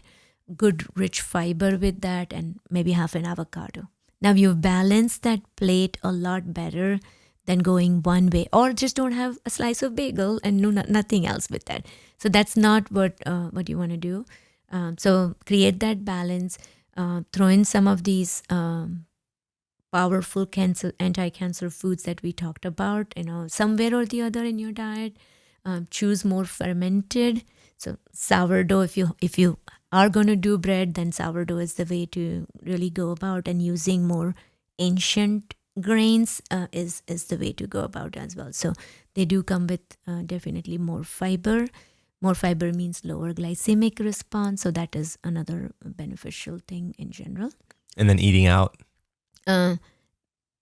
good rich fiber with that, and maybe half an avocado. Now you've balanced that plate a lot better than going one way, or just don't have a slice of bagel and nothing else with that. So that's not what you want to do. So create that balance, throw in some of these powerful anti-cancer foods that we talked about, somewhere or the other in your diet. Choose more fermented So sourdough, if you are going to do bread, then sourdough is the way to really go about, and using more ancient grains is the way to go about as well. So they do come with definitely more fiber. More fiber means lower glycemic response, so that is another beneficial thing in general. And then eating out?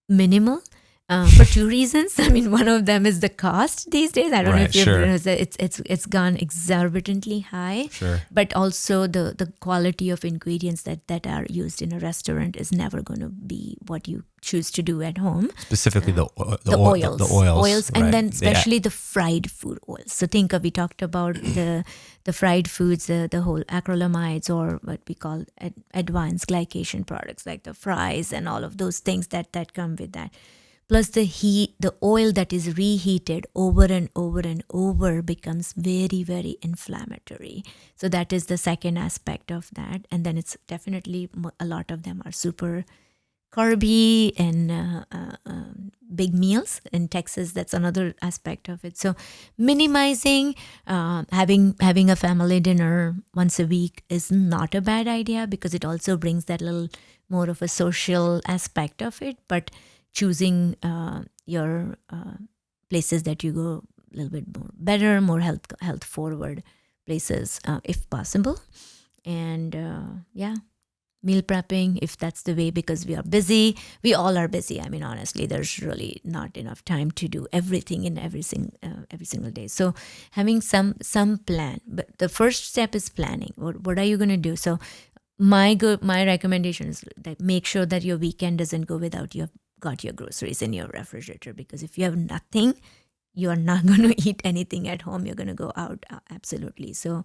Minimal. For two reasons. I mean, one of them is the cost these days. I don't know if you've realized that it's gone exorbitantly high. Sure. But also the quality of ingredients that are used in a restaurant is never going to be what you choose to do at home. Specifically the oils. Oils, right. And then especially the fried food oils. So we talked about the fried foods, the whole acrylamides, or what we call advanced glycation products like the fries and all of those things that come with that. Plus the heat, the oil that is reheated over and over and over becomes very, very inflammatory. So that is the second aspect of that. And then it's definitely, a lot of them are super carby and big meals. In Texas, that's another aspect of it. So minimizing, having a family dinner once a week is not a bad idea, because it also brings that little more of a social aspect of it. But choosing your places that you go a little bit more better, more health forward places if possible. And meal prepping, if that's the way, because we are busy. We all are busy. I mean, honestly, there's really not enough time to do everything in every single day. So having some plan. But the first step is planning. What are you going to do? So my recommendation is that make sure that your weekend doesn't go without you got your groceries in your refrigerator, because if you have nothing, you are not going to eat anything at home. You're going to go out, absolutely. So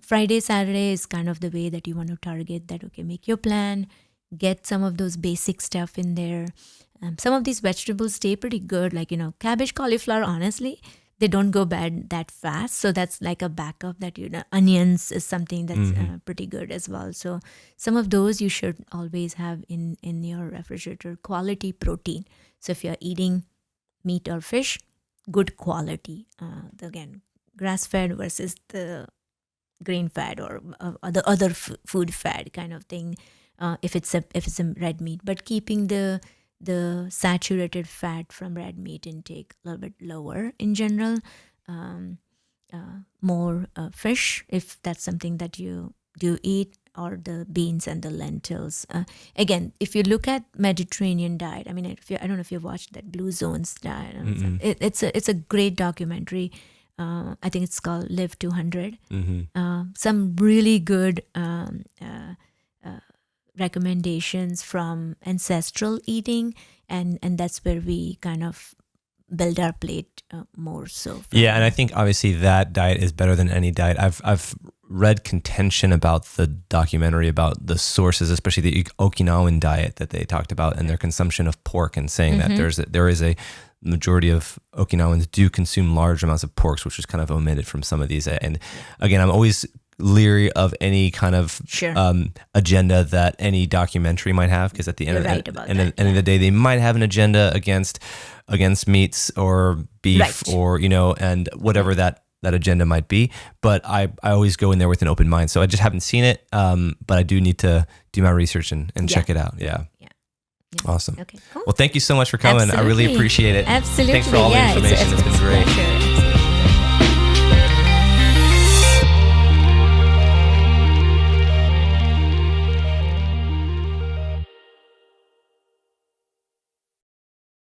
Friday, Saturday is kind of the way that you want to target that. Okay, make your plan, get some of those basic stuff in there. Some of these vegetables stay pretty good, like, cabbage, cauliflower, honestly, they don't go bad that fast. So that's like a backup that, onions is something that's pretty good as well. So some of those you should always have in your refrigerator. Quality protein. So if you're eating meat or fish, good quality. Again, grass-fed versus the grain-fed or the other food fed kind of thing. If it's a red meat, but keeping the saturated fat from red meat intake a little bit lower in general. More fish, if that's something that you do eat, or the beans and the lentils. Again, if you look at Mediterranean diet, I mean, I don't know if you've watched that Blue Zones diet. It's a great documentary. I think it's called Live 200. Some really good recommendations from ancestral eating, and that's where we kind of build our plate more so. Yeah, and I think obviously that diet is better than any diet. I've read contention about the documentary about the sources, especially the Okinawan diet that they talked about and their consumption of pork, and saying that there is a majority of Okinawans do consume large amounts of pork, which was kind of omitted from some of these. And again, I'm always leery of any kind of agenda that any documentary might have, because at the end of the day, they might have an agenda against meats or beef or and whatever that agenda might be. But I always go in there with an open mind. So I just haven't seen it, but I do need to do my research and check it out. Yeah. Awesome. Okay, cool. Well, thank you so much for coming. Absolutely. I really appreciate it. Absolutely. Thanks for all the information. It's been great. Pleasure.